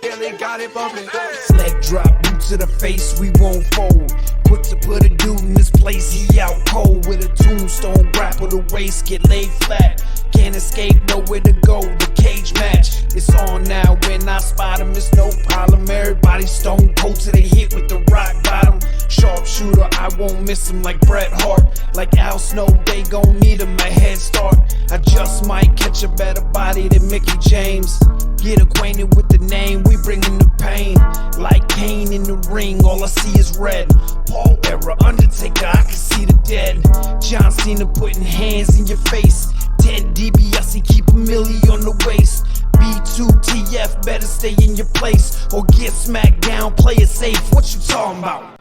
Billy got it bumping. Leg drop, boot to the face, we won't fold. Quick to put a dude in this place, he out cold. With a tombstone, grapple the waist, get laid flat. Can't escape, nowhere to go, the cage match. It's on now, when I spot him, it's no problem. Everybody stone cold till they hit with the rock bottom. Sharpshooter, I won't miss him like Bret Hart. Like Al Snow, they gon' need him a head start. I just might catch a better body than Mickey James. Get acquainted with the name, we bringin' the pain. Like Kane in the ring, all I see is red. Paul era, Undertaker, I can see the dead. John Cena putting hands in your face. 10 DBS, keep a milli on the waist. B2 TF, better stay in your place or get smacked down, play it safe. What you talking about?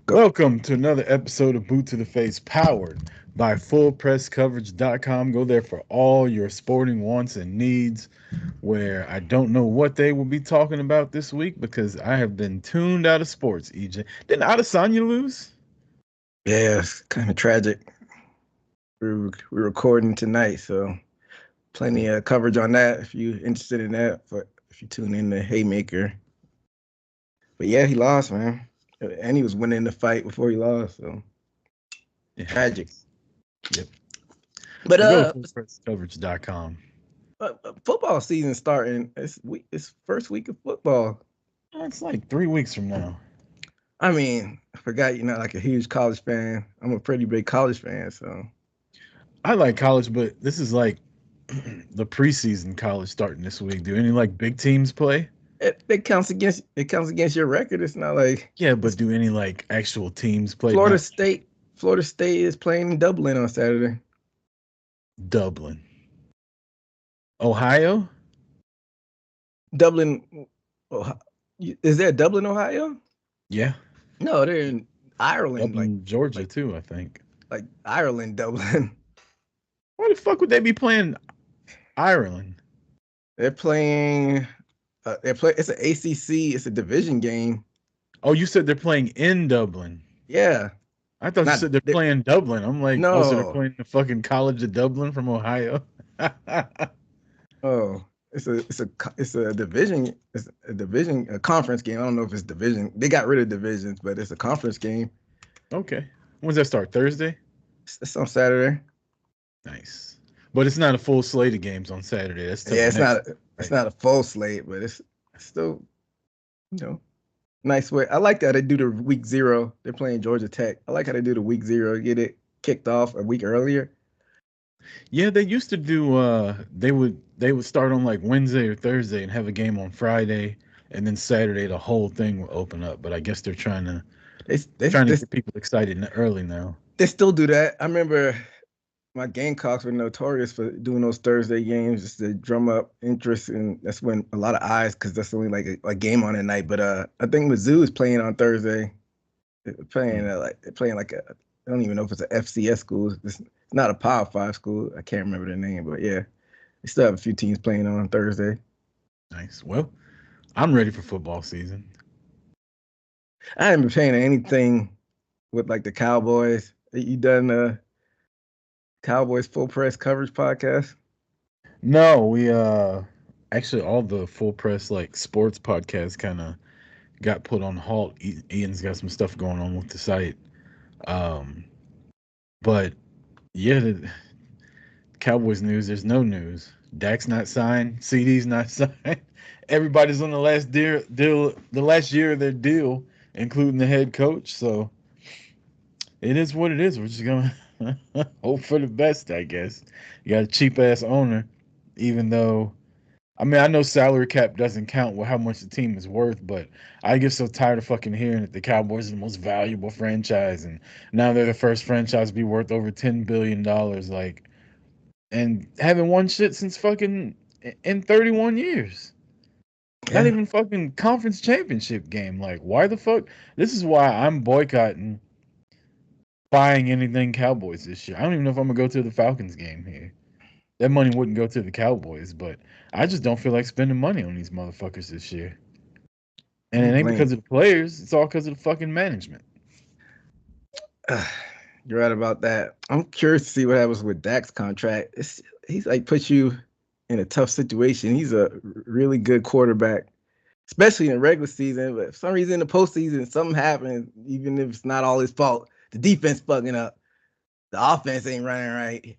Welcome to another episode of Boot to the Face, powered by FullPressCoverage.com. Go there for all your sporting wants and needs, where I don't know what they will be talking about this week because I have been tuned out of sports, EJ. Didn't Adesanya lose? Yeah, it's kind of tragic. We're recording tonight, so plenty of coverage on that if you're interested in that, but if you tune in to Haymaker. But yeah, he lost, man. And he was winning the fight before he lost, so Yeah. tragic. Yep. But Go to FullPressCoverage.com. football season starting. It's first week of football. It's like 3 weeks from now. I mean, I forgot you're not like a huge college fan. I'm a pretty big college fan, so I like college, but this is like the preseason college starting this week. Do any like big teams play? it counts against your record. It's not like Yeah, but do any like actual teams play? Florida Not State is playing in Dublin on Saturday. Dublin. Ohio? Dublin, is there Dublin, Ohio? Yeah. No, they're in Ireland, Dublin, Georgia too, I think. like Ireland, Dublin. Why the fuck would they be playing Ireland? They're playing. It's an ACC. It's a division game. Oh, you said they're playing in Dublin. Yeah. I thought you said they're playing Dublin. I'm like, No. oh, so they're playing the fucking College of Dublin from Ohio. Oh, it's a division. It's a conference game. I don't know if it's division. They got rid of divisions, but it's a conference game. Okay. When's that start? Thursday? It's on Saturday. Nice. But it's not a full slate of games on Saturday. That's Yeah, it's not a full slate, but it's still, nice way. I like that they do the week 0. They're playing Georgia Tech. I like how they do the week 0, get it kicked off a week earlier. Yeah, they used to do they would start on like Wednesday or Thursday and have a game on Friday, and then Saturday the whole thing will open up. But I guess they're trying to get people excited early now. They still do that. I remember my Gamecocks were notorious for doing those Thursday games just to drum up interest, and that's when a lot of eyes, because that's only like a game on at night. But I think Mizzou is playing on Thursday. They're playing like I don't even know if it's an FCS school. It's not a Power 5 school. I can't remember the name, but yeah, they still have a few teams playing on Thursday. Nice. Well, I'm ready for football season. I haven't been paying anything with like the Cowboys. You done Cowboys Full Press Coverage podcast? No, we actually all the Full Press like sports podcasts kind of got put on halt. Ian's got some stuff going on with the site. But yeah, the Cowboys news, there's no news. Dak's not signed, CD's not signed. Everybody's on the last year of their deal, including the head coach. So it is what it is. We're just gonna hope for the best, I guess. You got a cheap ass owner, even though, I mean, I know salary cap doesn't count with how much the team is worth, but I get so tired of fucking hearing that the Cowboys are the most valuable franchise, and now they're the first franchise to be worth over $10 billion, like, and haven't won shit since fucking in 31 years. Yeah. Not even fucking conference championship game. Like, why the fuck? This is why I'm boycotting buying anything Cowboys this year. I don't even know if I'm gonna go to the Falcons game here. That money wouldn't go to the Cowboys, but I just don't feel like spending money on these motherfuckers this year. And it ain't because of the players. It's all because of the fucking management. You're right about that. I'm curious to see what happens with Dak's contract. He's like puts you in a tough situation. He's a really good quarterback, especially in the regular season. But for some reason in the postseason, something happens, even if it's not all his fault. The defense bugging up. The offense ain't running right.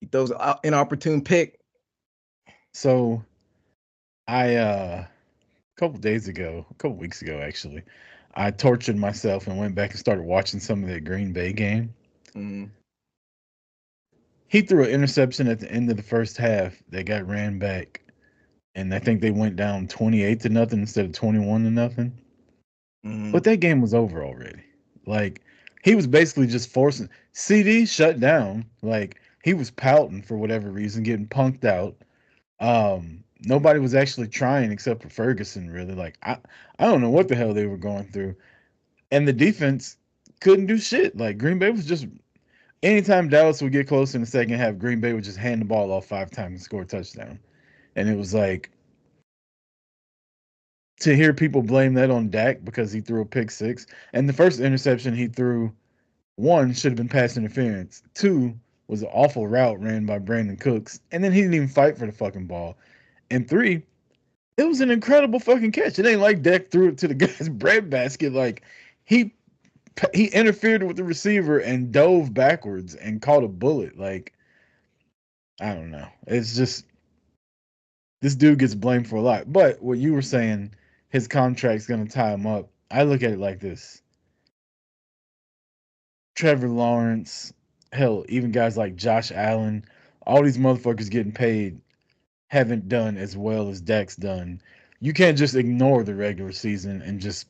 He throws an inopportune pick. So a couple weeks ago actually, I tortured myself and went back and started watching some of that Green Bay game. Mm. He threw an interception at the end of the first half that got ran back, and I think they went down 28-0 instead of 21-0. Mm. But that game was over already. Like, he was basically just forcing. CD shut down. Like, he was pouting for whatever reason, getting punked out. Nobody was actually trying except for Ferguson, really. Like, I don't know what the hell they were going through. And the defense couldn't do shit. Like, Green Bay was just anytime Dallas would get close in the second half, Green Bay would just hand the ball off 5 times and score a touchdown. And it was like, to hear people blame that on Dak because he threw a pick six, and the first interception he threw, one, should have been pass interference. Two, was an awful route ran by Brandon Cooks, and then he didn't even fight for the fucking ball. And three, it was an incredible fucking catch. It ain't like Dak threw it to the guy's breadbasket. Like, he interfered with the receiver and dove backwards and caught a bullet. Like, I don't know. It's just, this dude gets blamed for a lot. But what you were saying, his contract's gonna tie him up. I look at it like this. Trevor Lawrence, hell, even guys like Josh Allen, all these motherfuckers getting paid haven't done as well as Dak's done. You can't just ignore the regular season and just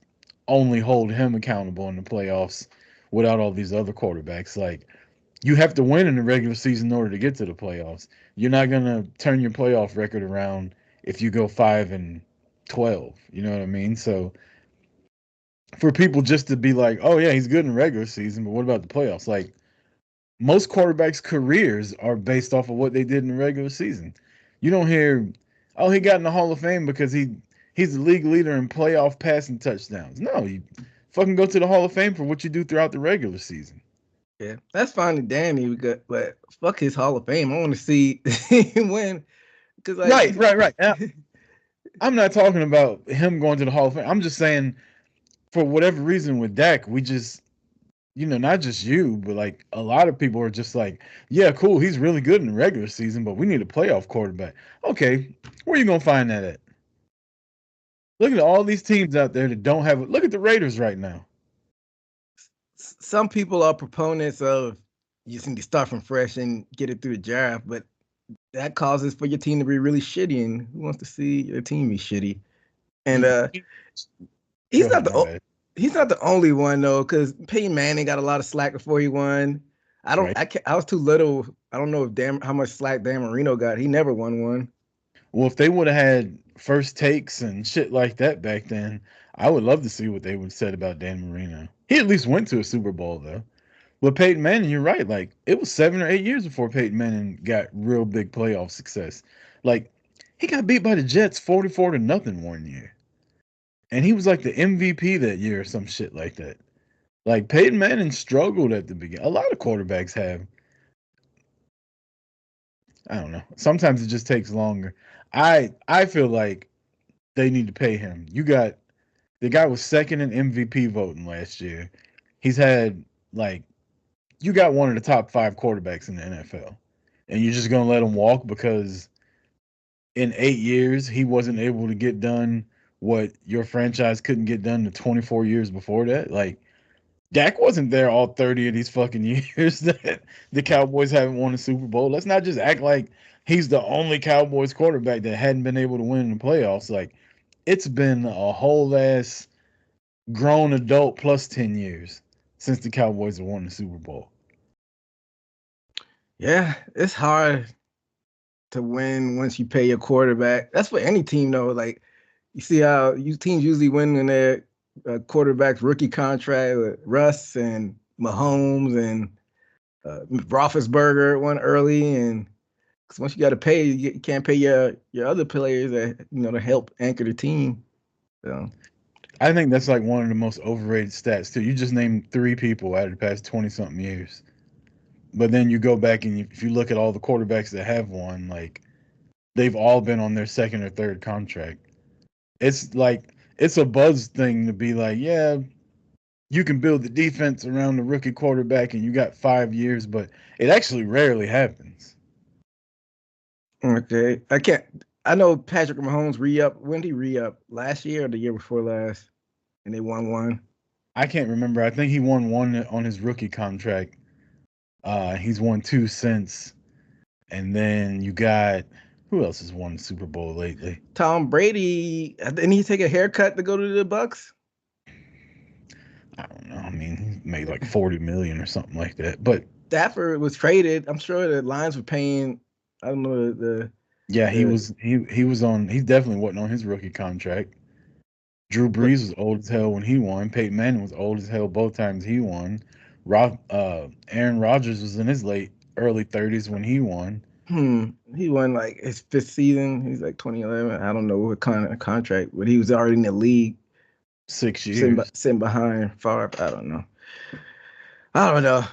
only hold him accountable in the playoffs without all these other quarterbacks. Like, you have to win in the regular season in order to get to the playoffs. You're not gonna turn your playoff record around if you go 5-12. You know what I mean? So for people just to be like, oh yeah, he's good in regular season, but what about the playoffs? Like, most quarterbacks' careers are based off of what they did in the regular season. You don't hear, oh, he got in the Hall of Fame because he's the league leader in playoff passing touchdowns. No, you fucking go to the Hall of Fame for what you do throughout the regular season. Yeah, that's fine and dandy, but fuck his Hall of Fame. I want to see him win. Cause like, Right. I'm not talking about him going to the Hall of Fame. I'm just saying, for whatever reason with Dak, we just, not just you, but like a lot of people are just like, yeah, cool, he's really good in the regular season, but we need a playoff quarterback. Okay, where are you gonna find that at? Look at all these teams out there that don't have it. Look at the Raiders right now. some people are proponents of you just need to start from fresh and get it through the draft, but that causes for your team to be really shitty, and who wants to see your team be shitty? And he's not the only one though, because Peyton Manning got a lot of slack before he won. I was too little. I don't know if how much slack Dan Marino got. He never won one. Well, if they would have had first takes and shit like that back then, I would love to see what they would have said about Dan Marino. He at least went to a Super Bowl though. But Peyton Manning, you're right. Like, it was 7 or 8 years before Peyton Manning got real big playoff success. Like, he got beat by the Jets 44-0 one year. And he was like the MVP that year or some shit like that. Like, Peyton Manning struggled at the beginning. A lot of quarterbacks have. I don't know. Sometimes it just takes longer. I feel like they need to pay him. You got the guy was second in MVP voting last year. He's had, like, you got one of the top 5 quarterbacks in the NFL. And you're just gonna let him walk because in 8 years he wasn't able to get done what your franchise couldn't get done the 24 years before that. Like, Dak wasn't there all 30 of these fucking years that the Cowboys haven't won a Super Bowl. Let's not just act like he's the only Cowboys quarterback that hadn't been able to win in the playoffs. Like, it's been a whole ass grown adult plus 10 years since the Cowboys have won the Super Bowl. Yeah, it's hard to win once you pay your quarterback. That's for any team though. Like, you see how teams usually win in their quarterback's rookie contract with Russ and Mahomes and Roethlisberger won early, and because once you got to pay, you can't pay your other players that to help anchor the team. So I think that's like one of the most overrated stats too. You just named 3 people out of the past 20-something years. But then you go back and if you look at all the quarterbacks that have won, like they've all been on their second or third contract. It's like it's a buzz thing to be like, yeah, you can build the defense around the rookie quarterback and you got 5 years, but it actually rarely happens. Okay, I can't. I know Patrick Mahomes re-up. When did he re-up? Last year or the year before last? And they won one. I can't remember. I think he won one on his rookie contract. He's won 2 since, and then you got who else has won the Super Bowl lately? Tom Brady. Didn't he take a haircut to go to the Bucks? I don't know. I mean, he made like 40 million or something like that. But Stafford was traded. I'm sure the Lions were paying. I don't know the. yeah, he was on. He definitely wasn't on his rookie contract. Drew Brees was old as hell when he won. Peyton Manning was old as hell both times he won. Aaron Rodgers was in his early 30s when he won. He won like his 5th season. He's like 2011. I don't know what kind of contract, but he was already in the league. 6 years. Sitting behind Favre. I don't know.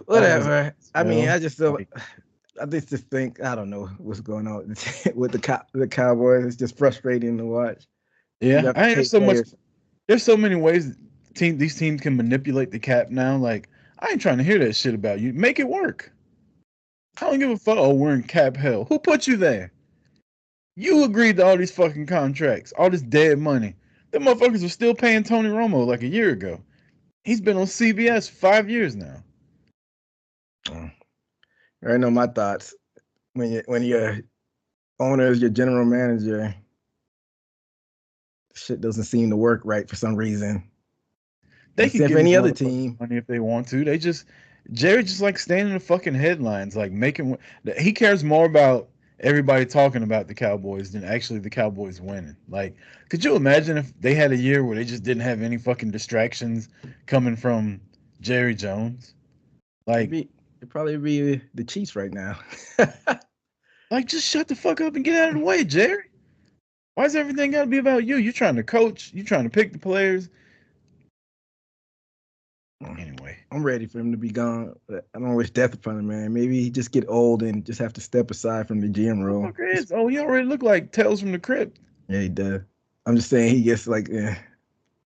Whatever. I mean, I just don't. I just think I don't know what's going on with the Cowboys. It's just frustrating to watch. Yeah, there's so many ways these teams can manipulate the cap now. Like, I ain't trying to hear that shit about you. Make it work. I don't give a fuck. Oh, we're in cap hell. Who put you there? You agreed to all these fucking contracts, all this dead money. Them motherfuckers are still paying Tony Romo like a year ago. He's been on CBS 5 years now. I know my thoughts. When your owner is your general manager, shit doesn't seem to work right for some reason. They can get any other team money if they want to. Jerry just like staying in the fucking headlines, like making. He cares more about everybody talking about the Cowboys than actually the Cowboys winning. Like, could you imagine if they had a year where they just didn't have any fucking distractions coming from Jerry Jones? Like, it'd probably be the Chiefs right now. like, just shut the fuck up and get out of the way, Jerry. Why is everything got to be about you? You're trying to coach. You're trying to pick the players. Anyway, I'm ready for him to be gone. But I don't wish death upon him, man. Maybe he just get old and just have to step aside from the GM role. Oh, he already looked like Tales from the Crypt. Yeah, he does. I'm just saying he gets like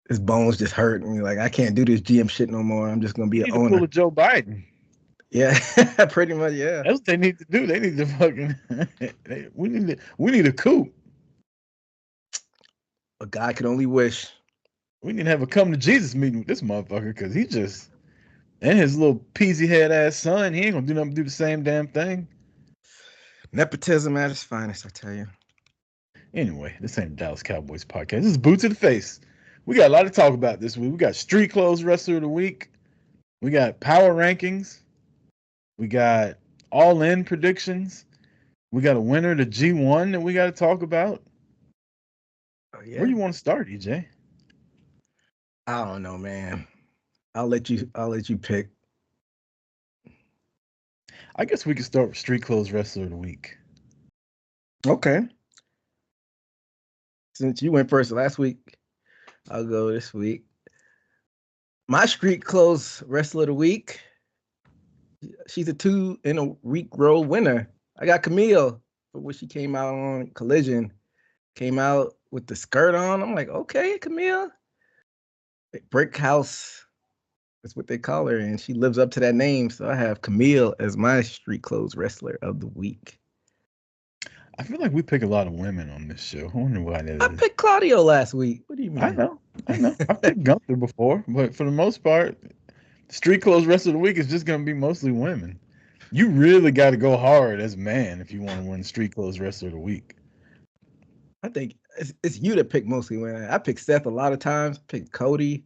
his bones just hurt, and like I can't do this GM shit no more. I'm just gonna be an owner. Pull a Joe Biden. Yeah, pretty much. Yeah, that's what they need to do. They need to fucking. We need a coup. A guy could only wish. We need to have a come to Jesus meeting with this motherfucker because he just and his little peasy head ass son. He ain't gonna do nothing but do the same damn thing. Nepotism at its finest, I tell you. Anyway, this ain't Dallas Cowboys podcast. This is Boots to the Face. We got a lot to talk about this week. We got Street Clothes Wrestler of the Week. We got Power Rankings. We got All In predictions. We got a winner to G1 that we got to talk about. Oh, yeah. Where do you want to start, EJ? I don't know, man. I'll let you pick. I guess we could start with Street Clothes Wrestler of the Week. Okay. Since you went first last week, I'll go this week. My Street Clothes Wrestler of the Week. She's a 2-in-a-week row winner. I got Camille for when she came out on Collision. Came out with the skirt on. I'm like, okay, Camille. Brick House. That's what they call her, and she lives up to that name. So I have Camille as my Street Clothes Wrestler of the Week. I feel like we pick a lot of women on this show. I wonder why that is. I picked Claudio last week. What do you mean? I know. I picked Gunther before, but for the most part, Street Clothes Wrestler of the Week is just going to be mostly women. You really got to go hard as a man if you want to win Street Clothes Wrestler of the Week. I think it's you that pick mostly women. I picked Seth a lot of times. I picked Cody.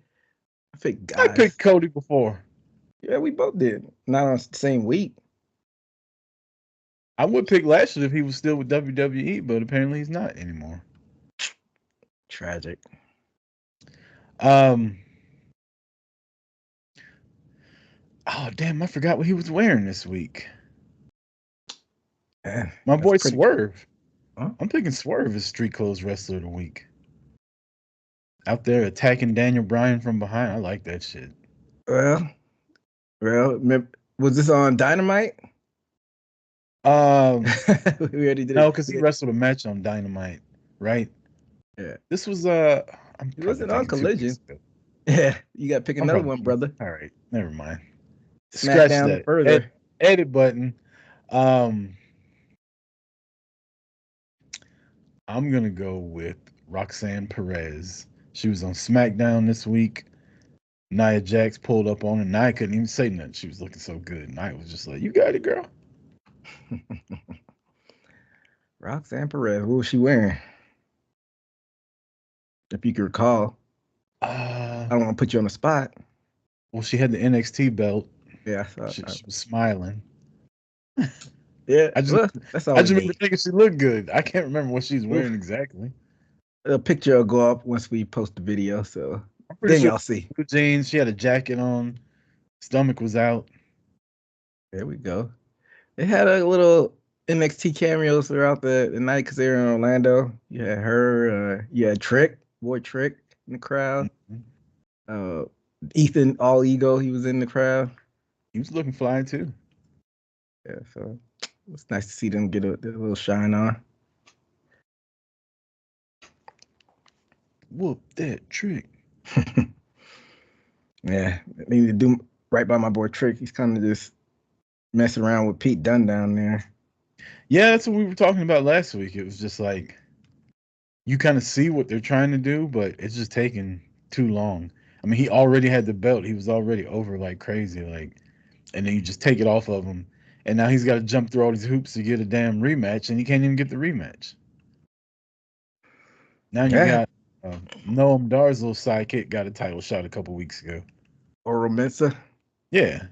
I picked guys. I picked Cody before. Yeah, we both did. Not on the same week. I would pick Lashley if he was still with WWE, but apparently he's not anymore. Tragic. Oh damn! I forgot what he was wearing this week. Man, my boy Swerve. Huh? I'm picking Swerve as Street Clothes Wrestler of the Week. out there attacking Daniel Bryan from behind. I like that shit. Well, was this on Dynamite? Um, We already did no, it. because he wrestled a match on Dynamite, right? Yeah. This was I'm He probably wasn't on thinking 2 weeks Collision. ago. Yeah, you got to pick I'm another probably one, brother. all right. Never mind. Scratch SmackDown that. further. Edit button. Um, I'm gonna go with Roxanne Perez. She was on SmackDown this week. Nia Jax pulled up on her. Nia couldn't even say nothing. She was looking so good. Nia was just like, "You got it, girl." Roxanne Perez. What was she wearing? If you can recall. I don't want to put you on the spot. Well, she had the NXT belt. Yeah, She was smiling. yeah. I just, Well, that's all I we just remember need. thinking she looked good. I can't remember what she's wearing Oof. exactly. A picture will go up once we post the video, so I'm pretty then sure y'all see. blue jeans. She had a jacket on. Stomach was out. There we go. They had a little NXT cameos throughout the night because they were in Orlando. You had her, you had Trick, boy Trick in the crowd. Mhm. Ethan All Ego, he was in the crowd. He was looking fly too. Yeah, so it's nice to see them get a little shine on. Whoop that trick. Yeah, they need to do right by my boy Trick. He's kind of just messing around with Pete Dunne down there. Yeah, that's what we were talking about last week. It was just like you kind of see what they're trying to do, but it's just taking too long. I mean, he already had the belt. He was already over like crazy, like, and then you just take it off of him, and now he's got to jump through all these hoops to get a damn rematch, and he can't even get the rematch. Now you Yeah, got Noam Dar's little sidekick got a title shot a couple weeks ago. Oral Mensa. Yeah,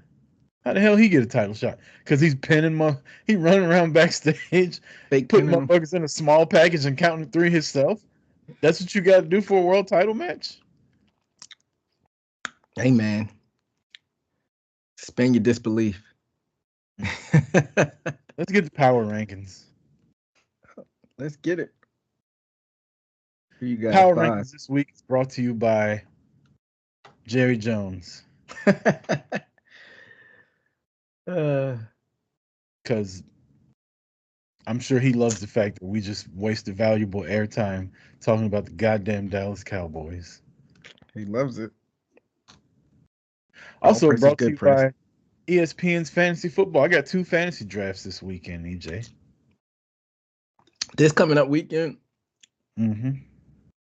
how the hell he get a title shot? Because he's he running around backstage, Fake putting pinning him. motherfuckers in a small package and counting 3 himself. That's what you got to do for a world title match. Hey man, suspend your disbelief. Let's get the power rankings. Let's get it. Who you got at Power 5? rankings this week is brought to you by Jerry Jones. Because I'm sure he loves the fact that we just wasted valuable airtime talking about the goddamn Dallas Cowboys. He loves it. All Also press is brought to good you press. by ESPN's Fantasy Football. I got 2 fantasy drafts this weekend, EJ. This coming up weekend. Mm-hmm.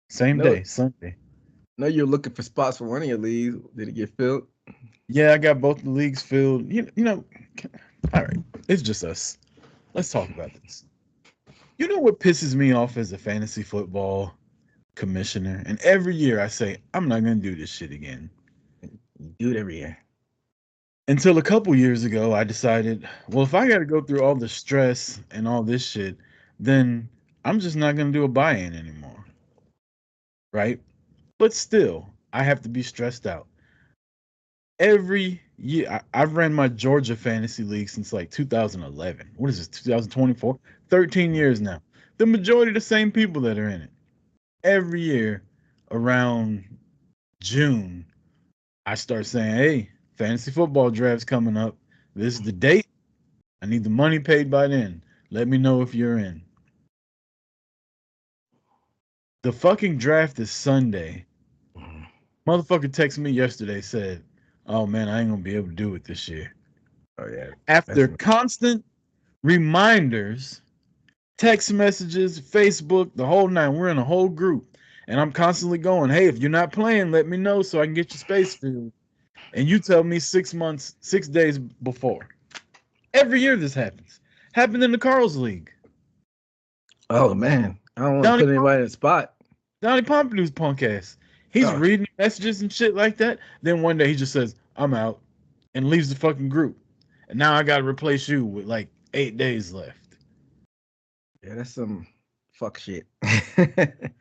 Same No, day, Sunday. no, you're looking for spots for one of your leagues. Did it get filled? Yeah, I got both the leagues filled. You know, all right. It's just us. Let's talk about this. You know what pisses me off as a fantasy football commissioner? And every year I say, I'm not going to do this shit again. You do it every year. Until a couple years ago, I decided, well, if I got to go through all the stress and all this shit, then I'm just not going to do a buy-in anymore. Right? But still, I have to be stressed out. Every year, I've ran my Georgia fantasy league since like 2011. What is this, 2024? 13 years now. The majority of the same people that are in it. Every year around June, I start saying, hey, fantasy football draft's coming up. This is the date. I need the money paid by then. Let me know if you're in. The fucking draft is Sunday. Motherfucker texted me yesterday, said, oh man, I ain't gonna be able to do it this year. Oh yeah. After constant reminders, text messages, Facebook, the whole nine, we're in a whole group. And I'm constantly going, hey, if you're not playing, let me know so I can get your space filled. And you tell me 6 days before. Every year this happens. Happened in the Carl's League. Oh man, I don't want to Donnie put anybody in the spot. Pompidou's punk ass. He's Oh, reading messages and shit like that. Then one day he just says, I'm out, and leaves the fucking group. And now I got to replace you with like 8 days left. yeah, that's some fuck shit.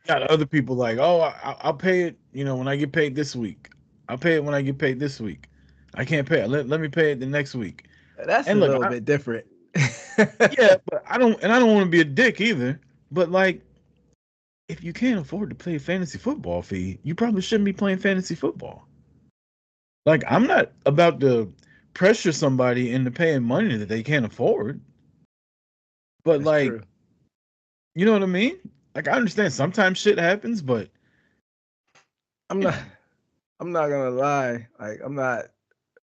Got other people like, oh, I'll pay it, when I get paid this week. I'll pay it when I get paid this week. I can't pay it. Let me pay it the next week. That's a And look, little bit different. yeah, but I don't want to be a dick either. But like, if you can't afford to pay a fantasy football fee, you probably shouldn't be playing fantasy football. Like, I'm not about to pressure somebody into paying money that they can't afford. But That's like, true. you know what I mean? Like, I understand sometimes shit happens, but I'm you not. know, I'm not gonna lie. Like I'm not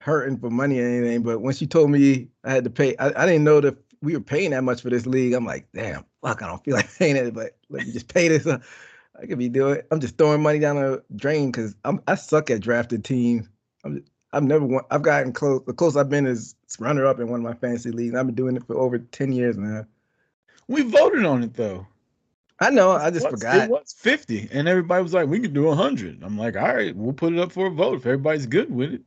hurting for money or anything. But when she told me I had to pay, I didn't know that we were paying that much for this league. I'm like, damn, fuck, I don't feel like paying it, but let me just pay this. I could be doing. I'm just throwing money down the drain because I suck at drafting teams. I've never won. I've gotten close. The closest I've been is runner up in one of my fantasy leagues. I've been doing it for over 10 years now. we voted on it though. I know. I just It forgot. was 50, and everybody was like, "We could do 100." I'm like, "All right, we'll put it up for a vote if everybody's good with it."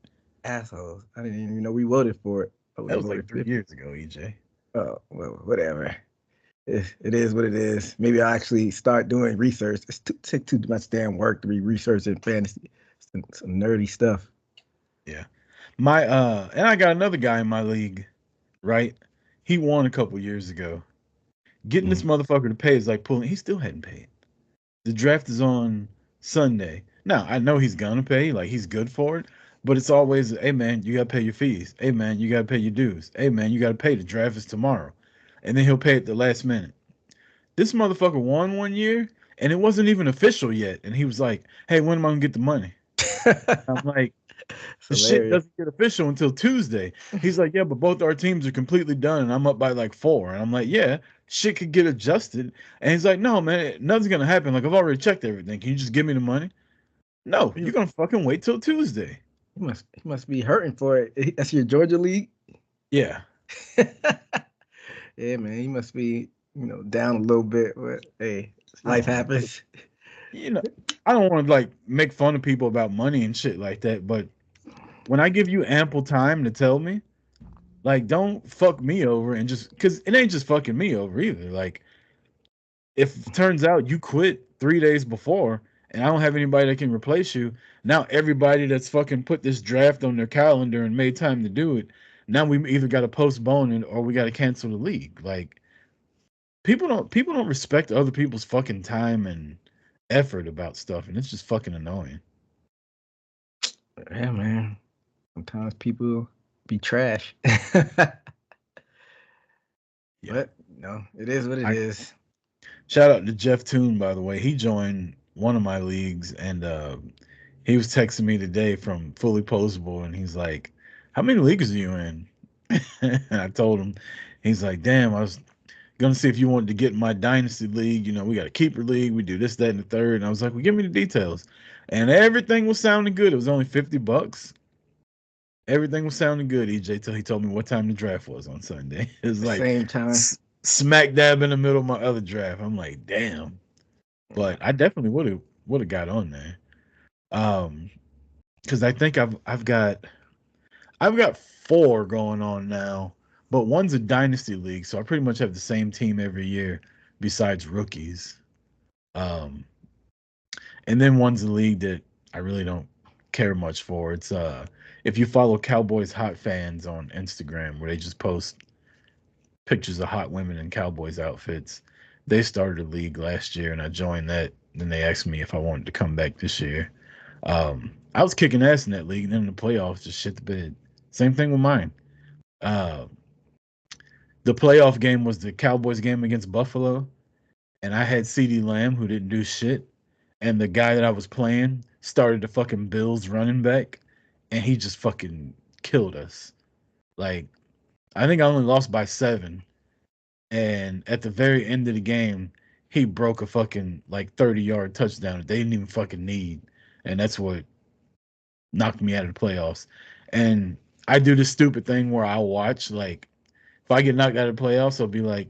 Assholes. I didn't even know we voted for it. I would That have was like voted 3 50. years ago, EJ. Oh, well, whatever. It is what it is. Maybe I'll actually start doing research. It's take too much damn work to be researching fantasy, some nerdy stuff. Yeah, my and I got another guy in my league, right? He won a couple years ago. Getting this Mm. motherfucker to pay is like pulling. He still hadn't paid. The draft is on Sunday. Now I know he's gonna pay, like he's good for it, but it's always, hey man, you gotta pay your fees. Hey man, you gotta pay your dues. Hey man, you gotta pay. The draft is tomorrow, and then he'll pay at the last minute. This motherfucker won 1 year, and it wasn't even official yet, and he was like, "Hey, when am I gonna get the money?" I'm like, It's "The shit hilarious. doesn't get official until Tuesday." He's like, "Yeah, but both our teams are completely done, and I'm up by like 4." And I'm like, "Yeah, shit could get adjusted." And he's like, "No, man, nothing's gonna happen. Like I've already checked everything. Can you just give me the money?" No, He, you're gonna fucking wait till Tuesday. he must be hurting for it. That's your Georgia league. Yeah, Yeah, man. He must be down a little bit, but hey, I life don't know. happens. You know, I don't want to like make fun of people about money and shit like that, but when I give you ample time to tell me, like, don't fuck me over and just because it ain't just fucking me over either. Like, if it turns out you quit 3 days before and I don't have anybody that can replace you, now everybody that's fucking put this draft on their calendar and made time to do it, now we either got to postpone it or we got to cancel the league. Like, people don't respect other people's fucking time and effort about stuff, and it's just fucking annoying. Yeah, man. Sometimes people be trash. Yeah. But it is what it I is. shout out to Jeff Toon, by the way. He joined one of my leagues, and he was texting me today from Fully Posable, and he's like, "How many leagues are you in?" And I told him. He's like, "Damn, I was gonna see if you wanted to get in my dynasty league. You know, we got a keeper league. We do this, that, and the third." And I was like, "Well, give me the details." And everything was sounding good. It was only $50. Everything was sounding good, EJ, till he told me what time the draft was on Sunday. It was The like same time. smack dab in the middle of my other draft. I'm like, damn. But I definitely would have got on there. Um, because I think I've got 4 going on now, but one's a dynasty league, so I pretty much have the same team every year besides rookies. Um, and then one's a league that I really don't care much for. It's if you follow Cowboys hot fans on Instagram where they just post pictures of hot women in Cowboys outfits. They started a league last year and I joined that. Then they asked me if I wanted to come back this year. I was kicking ass in that league, and then in the playoffs just shit the bed. Same thing with mine. Uh, the playoff game was the Cowboys game against Buffalo, and I had CD Lamb who didn't do shit, and the guy that I was playing started the fucking Bills running back, and he just fucking killed us. Like, I think I only lost by 7, and at the very end of the game, he broke a fucking like 30-yard touchdown that they didn't even fucking need, and that's what knocked me out of the playoffs. And I do this stupid thing where I watch, like, if I get knocked out of the playoffs, I'll be like,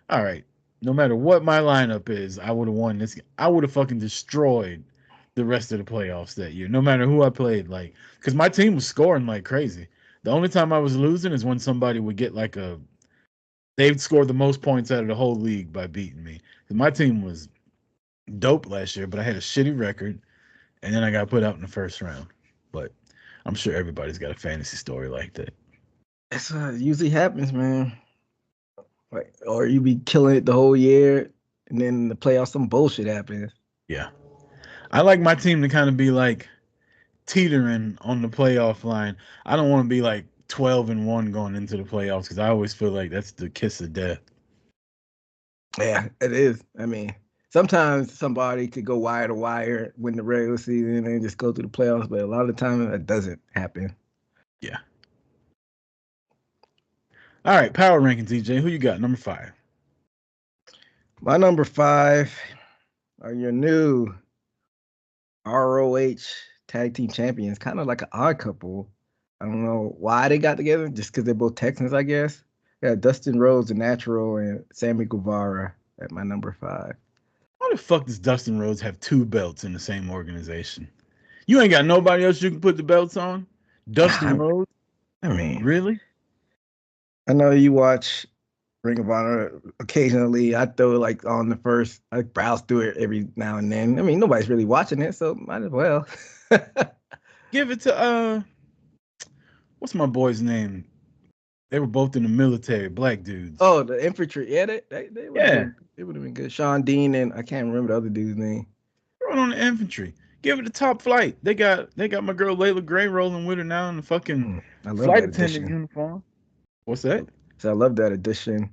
all right, no matter what my lineup is, I would have won this. I would have fucking destroyed the rest of the playoffs that year, no matter who I played. Like, because my team was scoring like crazy. The only time I was losing is when somebody would get like they'd score the most points out of the whole league by beating me. My team was dope last year, but I had a shitty record, and then I got put out in the first round. But I'm sure everybody's got a fantasy story like that. That's what usually happens, man. Like, or you be killing it the whole year, and then in the playoffs some bullshit happens. Yeah. I like my team to kind of be like teetering on the playoff line. I don't want to be like 12-1 going into the playoffs because I always feel like that's the kiss of death. Yeah, it is. I mean, sometimes somebody could go wire to wire, win the regular season, and just go through the playoffs, but a lot of the time that doesn't happen. Yeah. All right, power rankings, EJ. Who you got? Number 5. My number 5 are your new ROH tag team champions, kind of like an odd couple. I don't know why they got together, just because they're both Texans, I guess. Yeah, Dustin Rhodes, the Natural, and Sammy Guevara at my number 5. Why the fuck does Dustin Rhodes have 2 belts in the same organization? You ain't got nobody else you can put the belts on? Dustin Rhodes? I mean, Really? I know you watch Ring of Honor occasionally. I throw like on the first, I browse through it every now and then. I mean, nobody's really watching it, so might as well. Give it to what's my boy's name? They were both in the military, black dudes. Oh, the infantry. Yeah, they would Yeah. have been good. Sean Dean and I can't remember the other dude's name. Throw it on the infantry. Give it to Top Flight. They got my girl Layla Gray rolling with her now in the fucking I love flight that attendant addition. uniform. What's that? So I love that addition.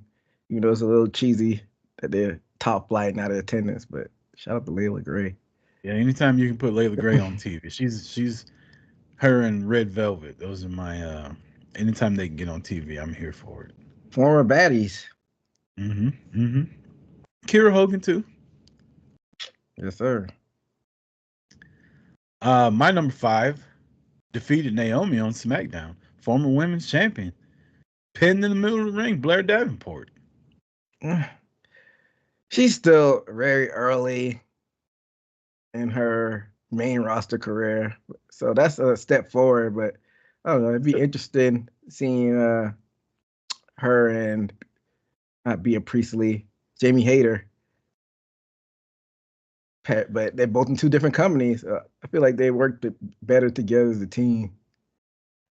Even though it's a little cheesy that they're Top Flight, not attendance, but shout out to Layla Gray. Yeah, anytime you can put Layla Gray on TV, she's her and Red Velvet. Those are my anytime they can get on TV, I'm here for it. Former baddies. Kira Hogan too. Yes, sir. My number 5 defeated Naomi on SmackDown. Former women's champion. Pinned in the middle of the ring, Blair Davenport. She's still very early in her main roster career, so that's a step forward. But I don't know, it'd be interesting seeing her and Bea Priestley, Jamie Hayter. But they're both in 2 different companies. I feel like they worked better together as a team.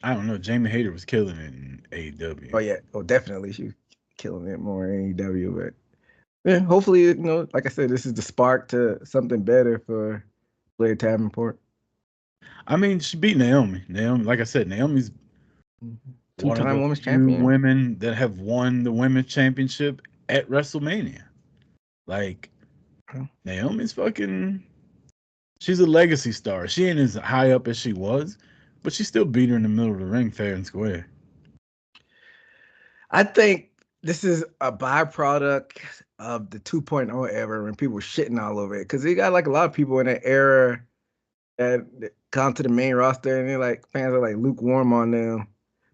I don't know. Jamie Hayter was killing it in AEW. Oh yeah, definitely she was killing it more in AEW. But yeah, hopefully, like I said, this is the spark to something better for Blair Davenport. I mean, she beat Naomi. Like I said, Naomi's 2-time women's few champion. Women that have won the women's championship at WrestleMania. Like, Naomi's she's a legacy star. She ain't as high up as she was, but she still beat her in the middle of the ring fair and square. I think this is a byproduct of the 2.0 era when people were shitting all over it. Because you got like a lot of people in that era that come to the main roster and they're like, fans are like lukewarm on them.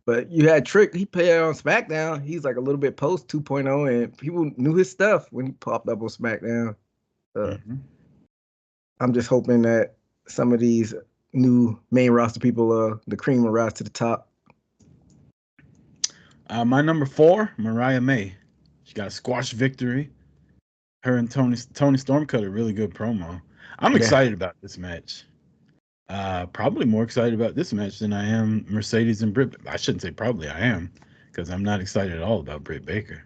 But you had Trick, he played on SmackDown. He's like a little bit post 2.0 and people knew his stuff when he popped up on SmackDown. I'm just hoping that some of these new main roster people, the cream will rise to the top. My number 4, Mariah May. She got a squash victory. Her and Tony Storm cut a really good promo. I'm excited about this match. Probably more excited about this match than I am Mercedes and Britt. I shouldn't say probably I am, because I'm not excited at all about Britt Baker.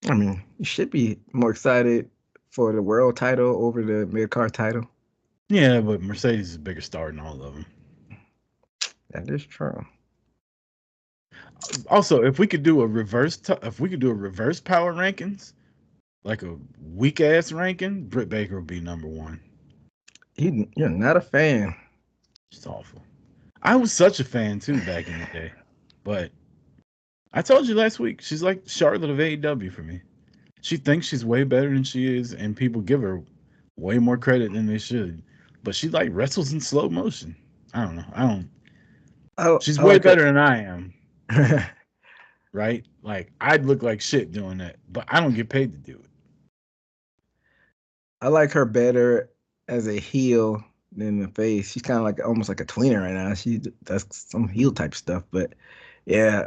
I mean, you should be more excited for the world title over the mid-card title. Yeah, but Mercedes is a bigger star than all of them. That is true. Also, if we could do a reverse power rankings, like a weak ass ranking, Britt Baker would be number 1. You're not a fan. It's awful. I was such a fan too back in the day, but I told you last week she's like Charlotte of AEW for me. She thinks she's way better than she is, and people give her way more credit than they should. But she like wrestles in slow motion. I don't know. She's way better than I am. Right? Like, I'd look like shit doing that, but I don't get paid to do it. I like her better as a heel than the face. She's kind of like almost like a tweener right now. She does some heel type stuff, but yeah.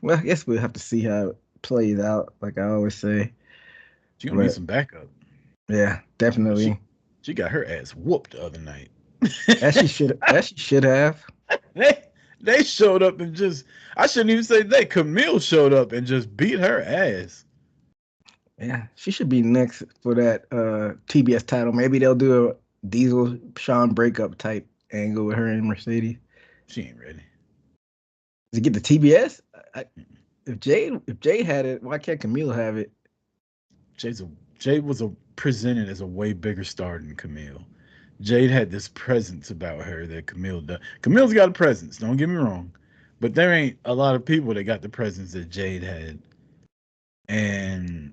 Well, I guess we'll have to see how it plays out. Like I always say, She's gonna need some backup. Yeah, definitely. She got her ass whooped the other night. As she should have. They showed up and I shouldn't even say they. Camille showed up and just beat her ass. Yeah, she should be next for that TBS title. Maybe they'll do a Diesel Sean breakup type angle with her and Mercedes. She ain't ready. To get the TBS, if Jade had it, why can't Camille have it? Jade was presented as a way bigger star than Camille. Jade had this presence about her that Camille does. Camille's got a presence, don't get me wrong. But there ain't a lot of people that got the presence that Jade had. And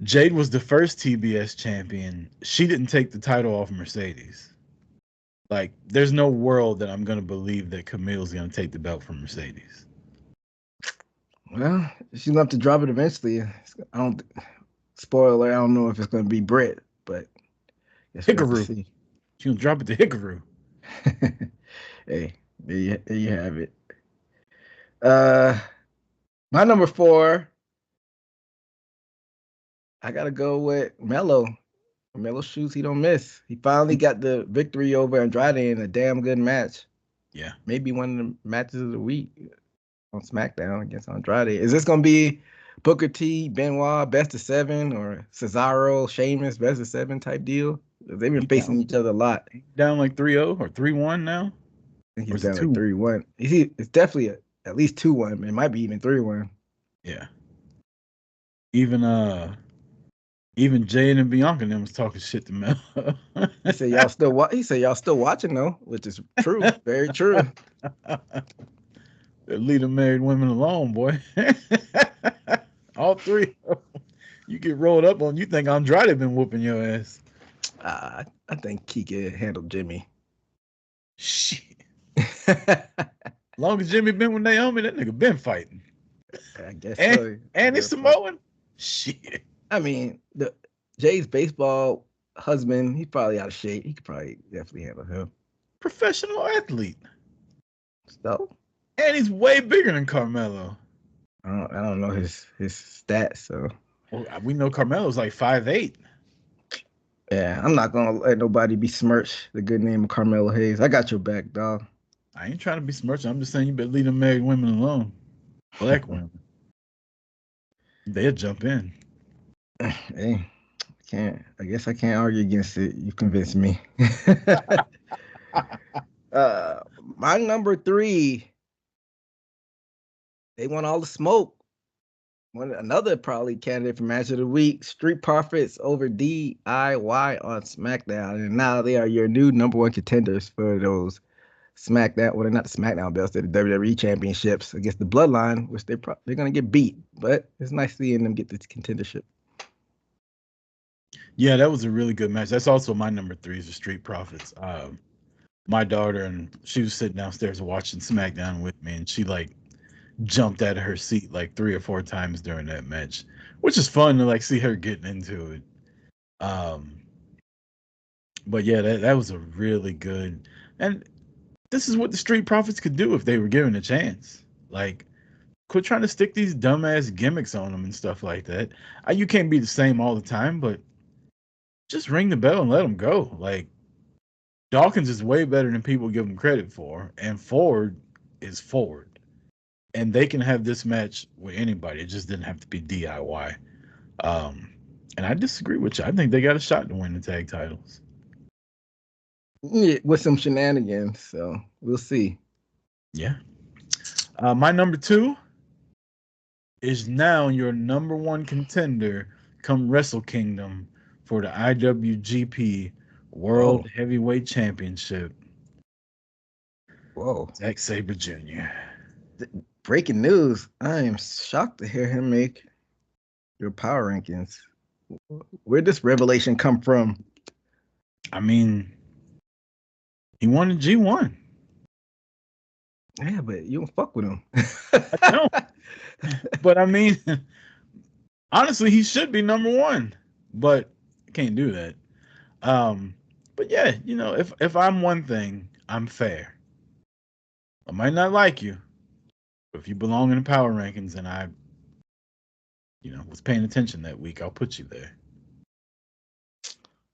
Jade was the first TBS champion. She didn't take the title off Mercedes. Like, there's no world that I'm going to believe that Camille's going to take the belt from Mercedes. Well, she's gonna have to drop it eventually. Spoiler, I don't know if it's gonna be Britt, but Hikaru. She's going to drop it to Hikaru. Hey, there you have it. My number 4, I gotta go with Melo. Melo shoots, he don't miss. He finally got the victory over Andrade in a damn good match. Yeah. Maybe one of the matches of the week on SmackDown against Andrade. Is this gonna be Booker T, Benoit, best of 7, or Cesaro, Sheamus, best of 7 type deal? They've been facing each other a lot. Down like 3-0 or 3-1 now? I think he's down like 3-1. It's definitely at least 2-1. It might be even 3-1. Yeah. Even Jay and Bianca and them was talking shit to Mel. He said y'all still watching though, which is true. Very true. Leave the married women alone, boy. All 3. You get rolled up on, you think Andrade been whooping your ass. I think Kika handled Jimmy. Shit. Long as Jimmy been with Naomi, that nigga been fighting. I guess so. And he's Samoan? Shit. I mean, Jay's baseball husband, he's probably out of shape. He could probably definitely handle him. Professional athlete. So? And he's way bigger than Carmelo. I don't know his stats, so. Well, we know Carmelo's like 5'8". Yeah, I'm not gonna let nobody besmirch the good name of Carmelo Hayes. I got your back, dog. I ain't trying to besmirch. I'm just saying you better leave them married women alone. Black women. They'll jump in. Hey, I guess I can't argue against it. You convinced me. My number 3, they want all the smoke. Another probably candidate for match of the week, Street Profits over DIY on SmackDown, and now they are your new number 1 contenders for those SmackDown. Well, they're not the SmackDown belts; they're the WWE Championships against the Bloodline, which they're gonna get beat. But it's nice seeing them get this contendership. Yeah, that was a really good match. That's also my number 3 is the Street Profits. My daughter, and she was sitting downstairs watching SmackDown with me, and she like jumped out of her seat like 3 or 4 times during that match, which is fun to like see her getting into it. But yeah, that was a really good, and this is what the Street Profits could do if they were given a chance. Like, quit trying to stick these dumbass gimmicks on them and stuff like that. You can't be the same all the time, but just ring the bell and let them go. Like, Dawkins is way better than people give him credit for, and Ford is Ford. And they can have this match with anybody. It just didn't have to be DIY. And I disagree with you. I think they got a shot to win the tag titles. Yeah, with some shenanigans, so we'll see. Yeah. My number 2 is now your number 1 contender come Wrestle Kingdom for the IWGP World Heavyweight Championship. Whoa. Zack Sabre Jr. Breaking news. I am shocked to hear him make your power rankings. Where'd this revelation come from? I mean, he won the G1. Yeah, but you don't fuck with him. I don't. But I mean, honestly, he should be number 1, but I can't do that. But yeah, you know, if I'm one thing, I'm fair. I might not like you, but if you belong in the power rankings and I, was paying attention that week, I'll put you there.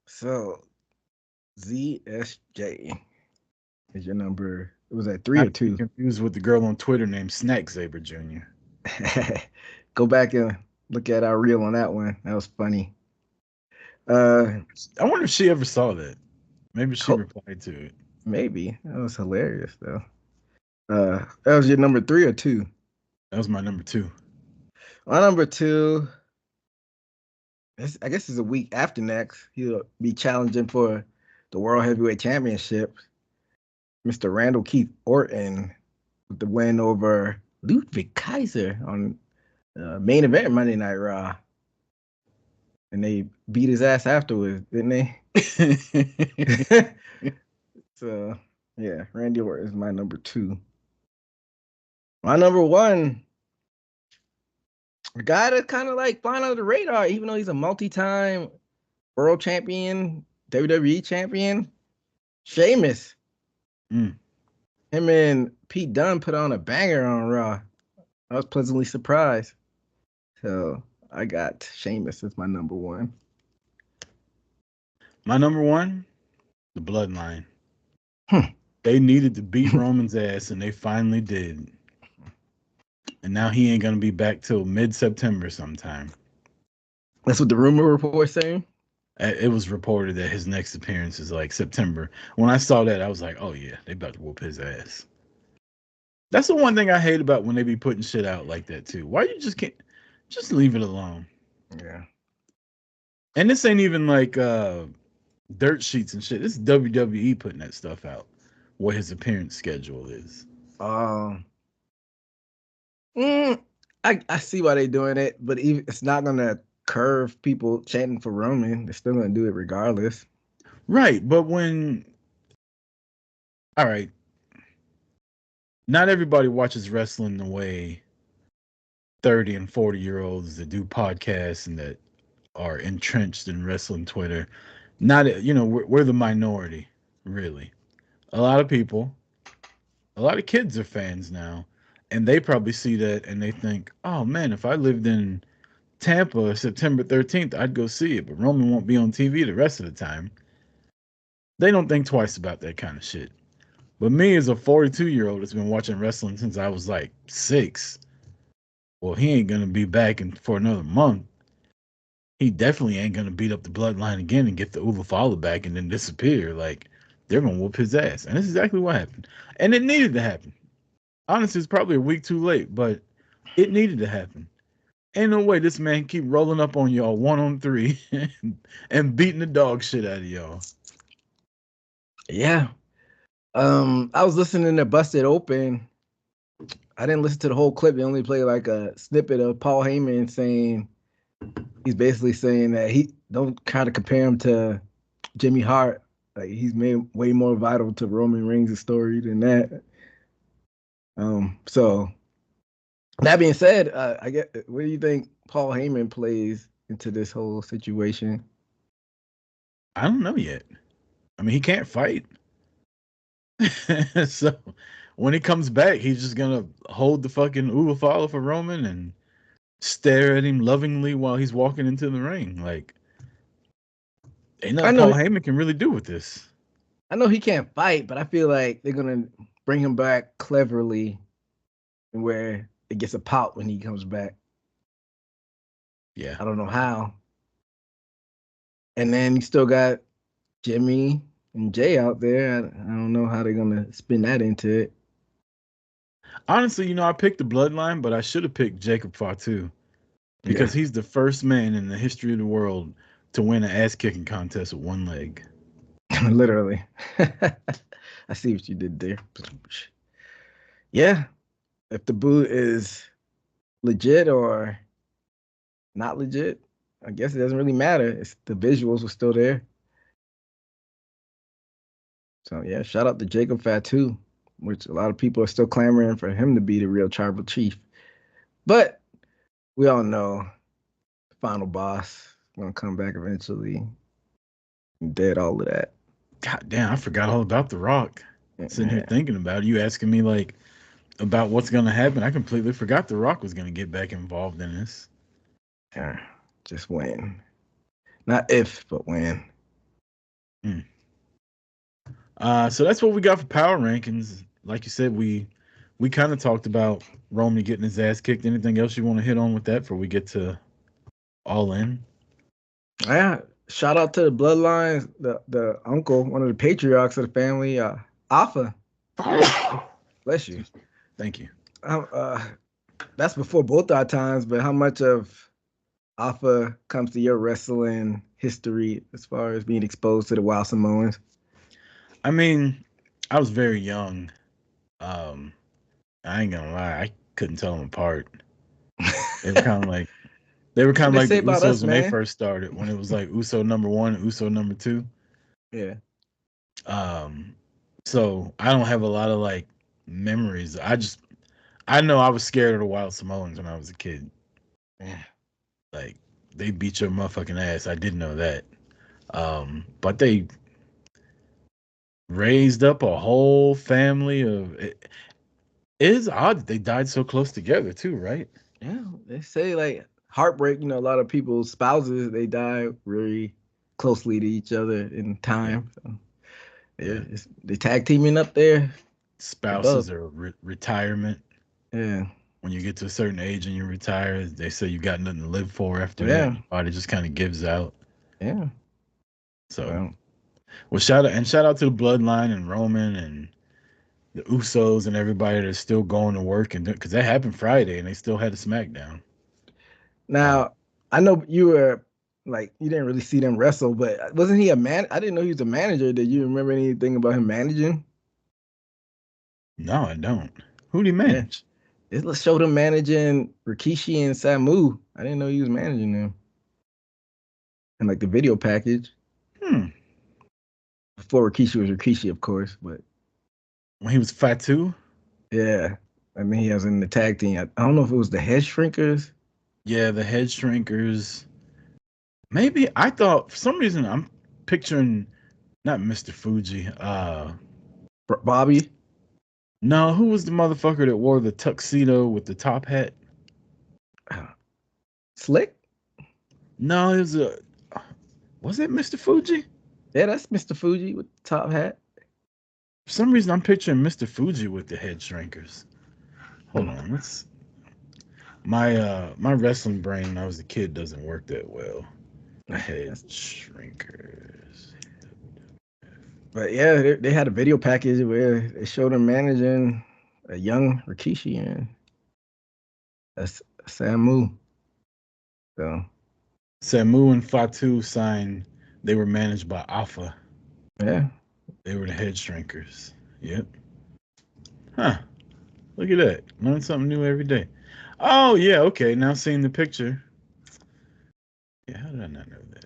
So, ZSJ is your number. It was at 3 or 2. Confused with the girl on Twitter named Snack Sabre Jr. Go back and look at our reel on that one. That was funny. I wonder if she ever saw that. Maybe she Co- replied to it. Maybe that was hilarious though. That was your number 3 or 2? That was my number 2. My number 2. I guess it's a week after next. He'll be challenging for the World Heavyweight Championship. Mr. Randall Keith Orton with the win over Ludwig Kaiser on main event Monday Night Raw. And they beat his ass afterwards, didn't they? So, yeah, Randy Orton is my number 2. My number 1, a guy that's kind of like flying under the radar, even though he's a multi-time world champion, WWE champion, Sheamus. Mm. Him and Pete Dunne put on a banger on Raw. I was pleasantly surprised. So I got Sheamus as my number 1. My number 1, the Bloodline. Hmm. They needed to beat Roman's ass, and they finally did. And now he ain't gonna be back till mid-September sometime. That's what the rumor report saying. It was reported that his next appearance is like September. When I saw that, I was like, "Oh yeah, they about to whoop his ass." That's the one thing I hate about when they be putting shit out like that too. Why you just can't just leave it alone? Yeah. And this ain't even like dirt sheets and shit. This is WWE putting that stuff out. What his appearance schedule is. I see why they're doing it, but it's not gonna curve people chanting for Roman. They're still gonna do it regardless. Right, but all right, not everybody watches wrestling the way 30 and 40-year-olds that do podcasts and that are entrenched in wrestling Twitter. Not, we're the minority, really. A lot of kids are fans now, and they probably see that and they think, oh man, if I lived in Tampa September 13th, I'd go see it, but Roman won't be on TV the rest of the time. They don't think twice about that kind of shit. But me as a 42-year-old that's been watching wrestling since I was like 6, well, he ain't going to be back for another month. He definitely ain't going to beat up the Bloodline again and get the Ulafala back and then disappear. Like, they're going to whoop his ass. And that's exactly what happened. And it needed to happen. Honestly, it's probably a week too late, but it needed to happen. Ain't no way this man keep rolling up on y'all 1-on-3 and beating the dog shit out of y'all. Yeah. I was listening to Busted Open. I didn't listen to the whole clip. They only played like a snippet of Paul Heyman saying, he's basically saying that he don't kind of compare him to Jimmy Hart. Like he's made way more vital to Roman Reigns' story than that. So that being said, I get. What do you think Paul Heyman plays into this whole situation? I don't know yet. I mean, he can't fight. So when he comes back, he's just gonna hold the fucking Ulafala for Roman and stare at him lovingly while he's walking into the ring. Like, ain't nothing Paul Heyman can really do with this. I know he can't fight, but I feel like they're gonna bring him back cleverly, where it gets a pop when he comes back. Yeah, I don't know how. And then you still got Jimmy and Jay out there. I don't know how they're gonna spin that into it. Honestly, I picked the Bloodline, but I should have picked Jacob Fatu because he's the first man in the history of the world to win an ass-kicking contest with one leg. Literally. I see what you did there. Yeah. If the boot is legit or not legit, I guess it doesn't really matter. It's the visuals were still there. So yeah, shout out to Jacob Fatu, which a lot of people are still clamoring for him to be the real tribal chief. But we all know the final boss is gonna come back eventually. And dead all of that. God damn, I forgot all about The Rock. Sitting here thinking about it. You asking me like about what's gonna happen. I completely forgot The Rock was gonna get back involved in this. Yeah, just when. Not if, but when. So that's what we got for power rankings. Like you said, we kind of talked about Roman getting his ass kicked. Anything else you want to hit on with that before we get to All In. Yeah. Shout out to the Bloodlines, the uncle, one of the patriarchs of the family, Afa. Bless you. Thank you. That's before both our times, but how much of Afa comes to your wrestling history as far as being exposed to the Wild Samoans? I mean, I was very young. I ain't gonna lie, I couldn't tell them apart. They were kind of like What they say the about us, Usos when they man? first started, when it was like Uso number 1, Uso number 2. Yeah. So I don't have a lot of like memories. I know I was scared of the Wild Samoans when I was a kid. Yeah. Like they beat your motherfucking ass. I did know that. But they raised up a whole family of. It is odd that they died so close together too, right? Yeah. They say like heartbreak, a lot of people's spouses, they die very closely to each other in Yeah, time. So yeah. they tag teaming up there above. Spouses or retirement. Yeah. When you get to a certain age and you retire, they say you got nothing to live for after that. Yeah. Your body just kind of gives out. Yeah. So, Well, well, shout out to the Bloodline and Roman and the Usos and everybody that's still going to work, and because that happened Friday and they still had a SmackDown. now I know you were like you didn't really see them wrestle, but wasn't he a man? I didn't know he was a manager. Did you remember anything about him managing? No, I don't. Who do you Yeah. manage? It showed him managing Rikishi and Samu. I didn't know he was managing them. And like the video package. Hmm. Before Rikishi was Rikishi, of course, but When he was Fatu? yeah. I mean, he was in the tag team. I don't know if it was the Head Shrinkers. Yeah, the Head Shrinkers. Maybe I thought for some reason I'm picturing not Mr. Fuji. Bobby. No, who was the motherfucker that wore the tuxedo with the top hat? Slick? No, it was was it Mr. Fuji? Yeah, that's Mr. Fuji with the top hat. For some reason I'm picturing Mr. Fuji with the Head Shrinkers. Hold on, let's my wrestling brain when I was a kid doesn't work that well. Head Shrinkers. But yeah, they had a video package where they showed him managing a young Rikishi and a Samu. So Samu and Fatu signed. They were managed by Afa. yeah. They were the Head Shrinkers. Yep. Huh. Look at that. Learn something new every day. Oh yeah. Okay. Now seeing the picture. Yeah. How did I not know that?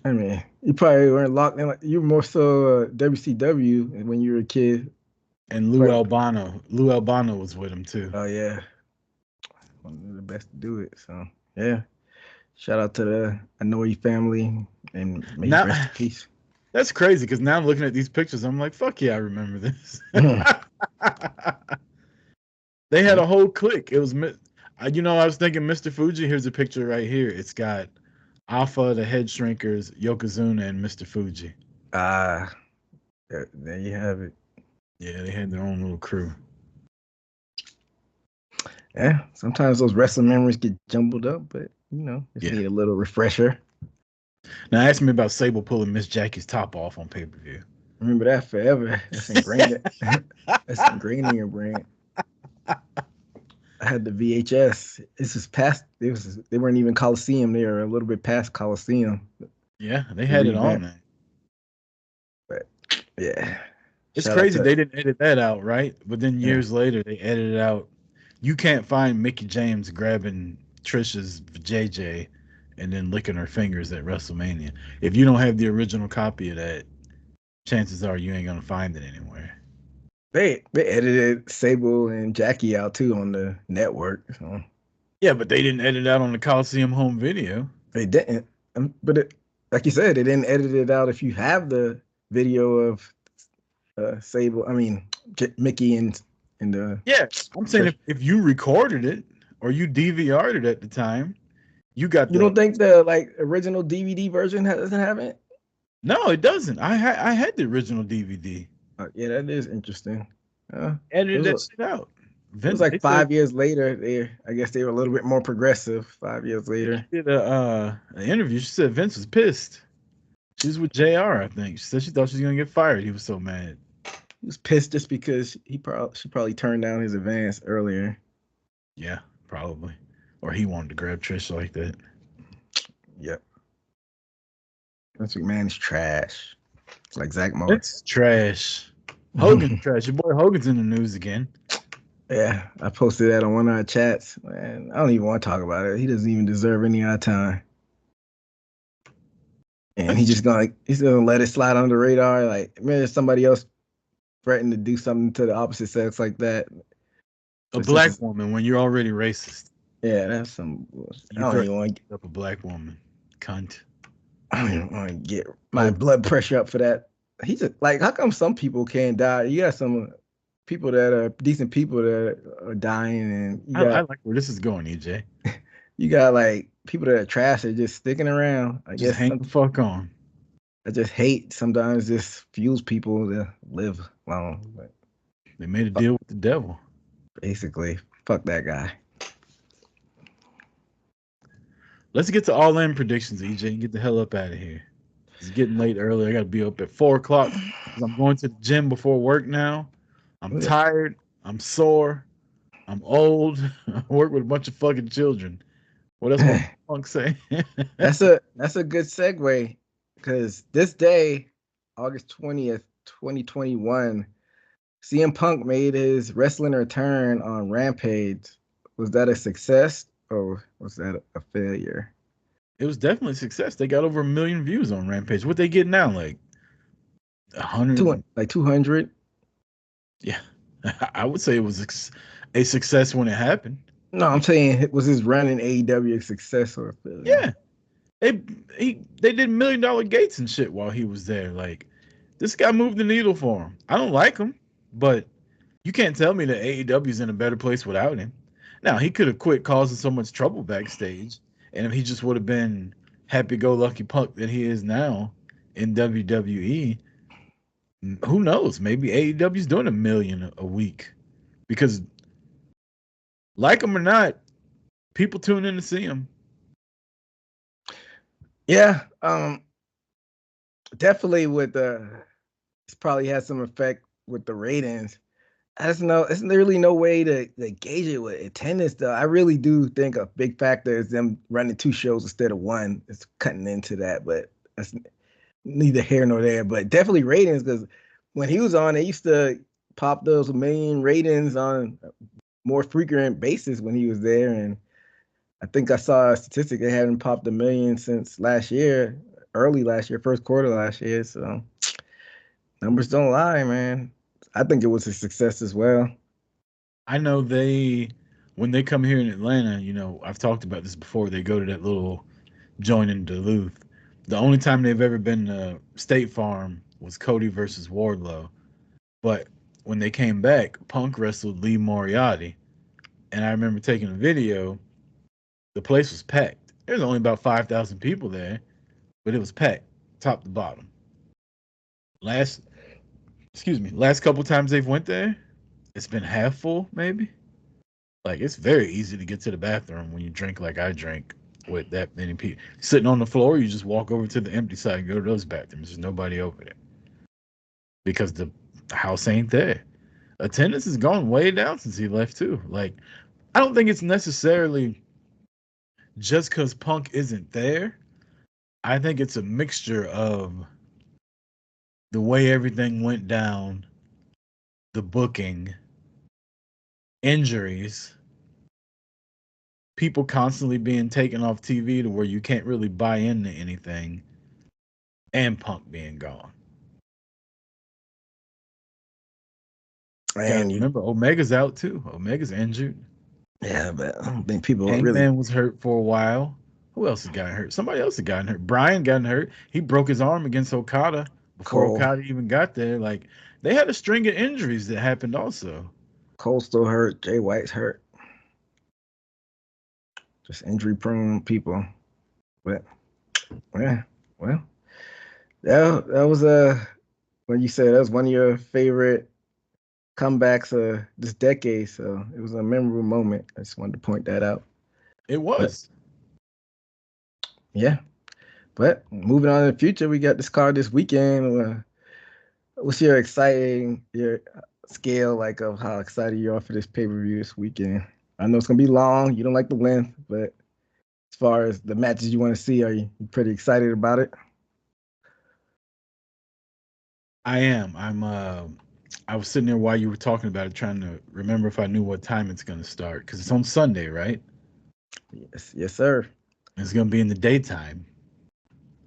I mean, you probably weren't locked in. You were more so WCW when you were a kid. And Lou Albano. Lou Albano was with him too. Oh yeah, one of the best to do it. So yeah, shout out to the Anoaʻi family and may Now, rest in peace. that's crazy because now I'm looking at these pictures. I'm like, fuck yeah, I remember this. They had a whole clique. It was, I was thinking Mr. Fuji. Here's a picture right here. It's got Afa, the Head Shrinkers, Yokozuna, and Mr. Fuji. There you have it. Yeah, they had their own little crew. Yeah, sometimes those wrestling memories get jumbled up, but just need a little refresher. Now ask me about Sable pulling Miss Jackie's top off on pay-per-view. Remember that forever. That's ingrained. That's ingrained in your brain. I had the VHS. This is past. They weren't even Coliseum. They were a little bit past Coliseum. Yeah, they had it on there. But yeah, it's crazy they didn't edit that out, right? But then years later, they edited out. You can't find Mickey James grabbing Trisha's JJ and then licking her fingers at WrestleMania. If you don't have the original copy of that, chances are you ain't gonna find it anywhere. They edited Sable and Jackie out too on the network. So. Yeah, but they didn't edit out on the Coliseum home video. They didn't. But like you said, they didn't edit it out if you have the video of Sable. I mean, Mickey and the. Yeah, I'm saying if you recorded it or you DVR'd it at the time, you got. You don't think the original DVD version doesn't have it? No, it doesn't. I had the original DVD. Yeah, that is interesting. Edited that shit out. It was like 5 years later. I guess they were a little bit more progressive 5 years later. Did an interview. She said Vince was pissed. She was with JR, I think. She said she thought she was gonna get fired. He was so mad. He was pissed just because she probably turned down his advance earlier. Yeah, probably. Or he wanted to grab Trish like that. Yep. Vince McMahon is trash. It's like Zach Morris. Vince is trash. Hogan's trash. Your boy Hogan's in the news again. Yeah, I posted that on one of our chats. Man, I don't even want to talk about it. He doesn't even deserve any of our time. And he's gonna let it slide under the radar. Like, man, if somebody else threatened to do something to the opposite sex like that. A black woman when you're already racist. Yeah, that's some bullshit. I don't even want to get up a black woman. Cunt. I don't even want to get my blood pressure up for that. He's like, how come some people can't die? You got some people that are decent people that are dying, and I like where this is going, EJ. You got like people that are trash that are just sticking around. I guess hang the fuck on. I just hate sometimes just fuels people to live long. But they made a deal with the devil. Basically, fuck that guy. Let's get to all in predictions, EJ, and get the hell up out of here. It's getting late early. I got to be up at 4 o'clock because I'm going to the gym before work now. I'm tired. I'm sore. I'm old. I work with a bunch of fucking children. What else will Punk say? That's a good segue because this day, August 20th, 2021, CM Punk made his wrestling return on Rampage. Was that a success or was that a failure? It was definitely a success. They got over 1 million views on Rampage. What they get now? Like 100? Like 200? Yeah. I would say it was a success when it happened. No, I'm saying, was his run in AEW a success or a failure? Yeah. They did $1 million gates and shit while he was there. Like, this guy moved the needle for him. I don't like him, but you can't tell me that AEW's in a better place without him. Now, he could have quit causing so much trouble backstage, and if he just would have been happy-go-lucky Punk that he is now in WWE, who knows? Maybe AEW's doing $1 million a week because, like him or not, people tune in to see him. Yeah, definitely with it's probably had some effect with the ratings. I just know it's really no way to gauge it with attendance though. I really do think a big factor is them running 2 shows instead of 1. It's cutting into that, but that's neither here nor there. But definitely ratings, because when he was on, they used to pop those 1 million ratings on a more frequent basis when he was there. And I think I saw a statistic they hadn't popped 1 million since last year, early last year, first quarter last year. So numbers don't lie, man. I think it was a success as well. I know when they come here in Atlanta, you know, I've talked about this before, they go to that little joint in Duluth. The only time they've ever been to State Farm was Cody versus Wardlow. But when they came back, Punk wrestled Lee Moriarty. And I remember taking a video. The place was packed. There's only about 5,000 people there, but it was packed, top to bottom. Last couple times they've went there, it's been half full, maybe. Like, it's very easy to get to the bathroom when you drink like I drink with that many people. Sitting on the floor, you just walk over to the empty side and go to those bathrooms. There's nobody over there because the house ain't there. Attendance has gone way down since he left, too. Like, I don't think it's necessarily just because Punk isn't there. I think it's a mixture of the way everything went down, the booking, injuries, people constantly being taken off TV to where you can't really buy into anything, and Punk being gone. And remember, Omega's out too. Omega's injured. Yeah, but I don't think people Hangman was hurt for a while. Who else has gotten hurt? Somebody else has gotten hurt. Brian gotten hurt. He broke his arm against Okada before Okada even got there. Like, they had a string of injuries that happened also. Cole's still hurt. Jay White's hurt. Just injury-prone people. But, yeah, well, that was when you said that was one of your favorite comebacks this decade. So it was a memorable moment. I just wanted to point that out. It was. Yeah. But moving on in the future, we got this card this weekend. What's your scale like of how excited you are for this pay-per-view this weekend? I know it's gonna be long. You don't like the length, but as far as the matches you want to see, are you pretty excited about it? I am. I was sitting there while you were talking about it, trying to remember if I knew what time it's going to start because it's on Sunday, right? Yes, sir. It's going to be in the daytime.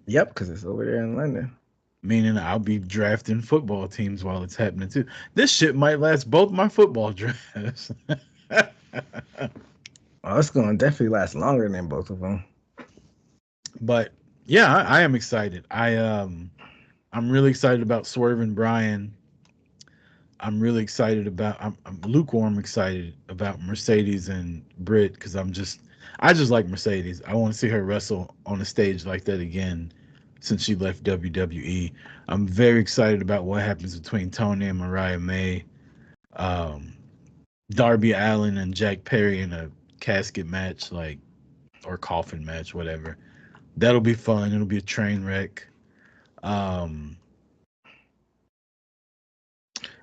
Yep, because it's over there in London. Meaning I'll be drafting football teams while it's happening too. This shit might last both my football drafts. Oh, it's going to definitely last longer than both of them. But yeah, I am excited. I'm really excited about Swerve and Brian. I'm really excited about. I'm lukewarm excited about Mercedes and Britt because I just like Mercedes. I want to see her wrestle on a stage like that again since she left WWE. I'm very excited about what happens between Tony and Mariah May, um, Darby Allin and Jack Perry in a casket match, or coffin match, whatever. That'll be fun. It'll be a train wreck.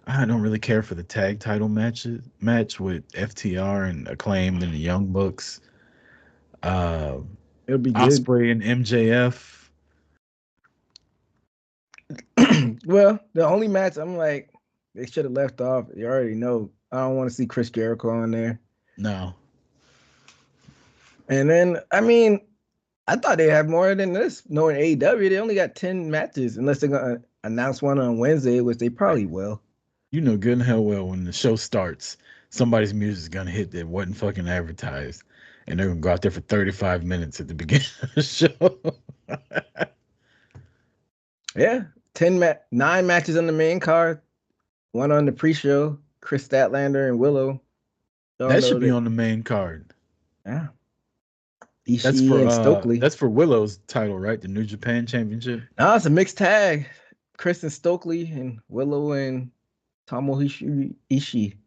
I don't really care for the tag title match with FTR and Acclaimed and the Young Bucks. It'll be good. Osprey and MJF. Well, the only match I'm like, they should have left off. You already know. I don't want to see Chris Jericho on there. No. And then, I mean, I thought they had more than this. Knowing AEW, they only got 10 matches, unless they're going to announce one on Wednesday, which they probably will. You know good and hell well when the show starts, somebody's music is going to hit that wasn't fucking advertised. And they're going to go out there for 35 minutes at the beginning of the show. Yeah. 9 matches on the main card, 1 on the pre-show. Chris Statlander and Willow. That should be on the main card. Yeah. Ishii and Stokely. That's for Willow's title, right? The New Japan Championship. No, it's a mixed tag. Chris and Stokely and Willow and Tomohiro Ishii.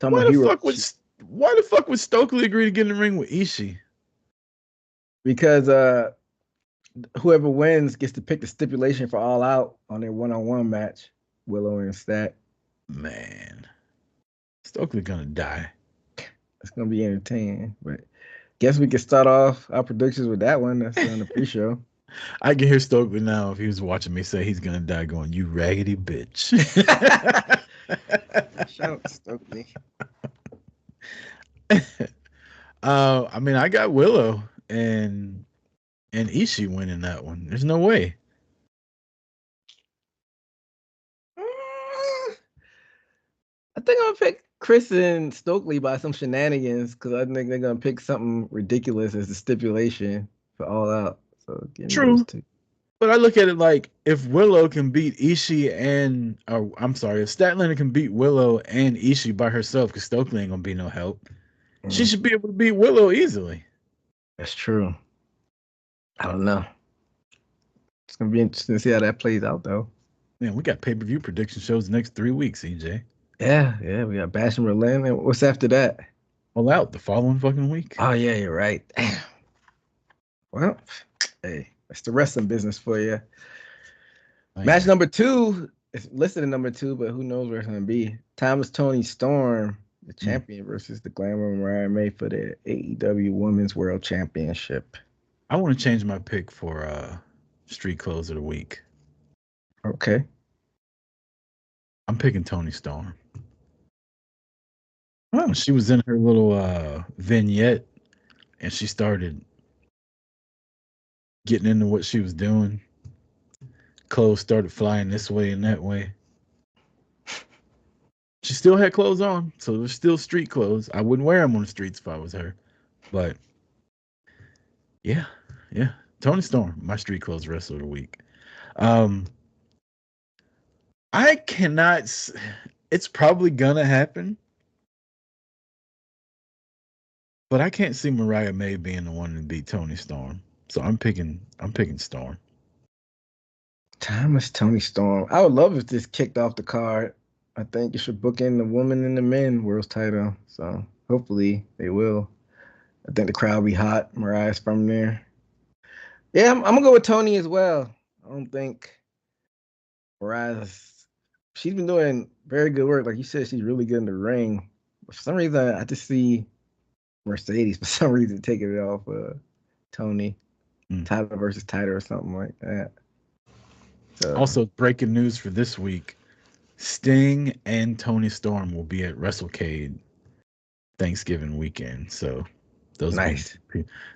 Why the fuck would Stokely agree to get in the ring with Ishii? Because whoever wins gets to pick the stipulation for All Out on their one-on-one match. Willow and Stat. Man, Stokely gonna die. It's gonna be entertaining, but guess we can start off our predictions with that one. That's on the pre-show. I can hear Stokely now if he was watching me say he's gonna die, going, "You raggedy bitch." Shout out to Stokely. I mean, I got Willow and Ishii winning that one. There's no way. I think I'm gonna pick Chris and Stokely by some shenanigans because I think they're gonna pick something ridiculous as the stipulation for All Out. So true, but I look at it like if Willow can beat Ishii if Statlander can beat Willow and Ishii by herself, because Stokely ain't gonna be no help. She should be able to beat Willow easily. That's true. I don't know. It's gonna be interesting to see how that plays out, though. Man, we got pay-per-view prediction shows the next 3 weeks, EJ. Yeah, we got Bash and Berlin. And what's after that? All Out the following fucking week. Oh yeah, you're right. Damn. Well, hey, that's the wrestling business for you. Match number 2 is listed in number 2, but who knows where it's gonna be? Thomas Tony Storm, the champion, versus the Glamour Mariah May for the AEW Women's World Championship. I want to change my pick for Street Clothes of the Week. Okay. I'm picking Tony Storm. Oh, she was in her little vignette and she started getting into what she was doing. Clothes started flying this way and that way. She still had clothes on, so there's still street clothes. I wouldn't wear them on the streets if I was her. But yeah. Tony Storm, my Street Clothes wrestler of the week. I cannot. It's probably gonna happen, but I can't see Mariah May being the one to beat Tony Storm. So I'm picking Storm. Thomas Tony Storm. I would love if this kicked off the card. I think it should book in the woman and the men world's title. So hopefully they will. I think the crowd will be hot. Mariah's from there. Yeah, I'm gonna go with Tony as well. I don't think Mariah's. She's been doing very good work. Like you said, she's really good in the ring. But for some reason, I just see Mercedes for some reason taking it off Tony. Title versus title or something like that. So, also, breaking news for this week: Sting and Tony Storm will be at WrestleCade Thanksgiving weekend. So those nice.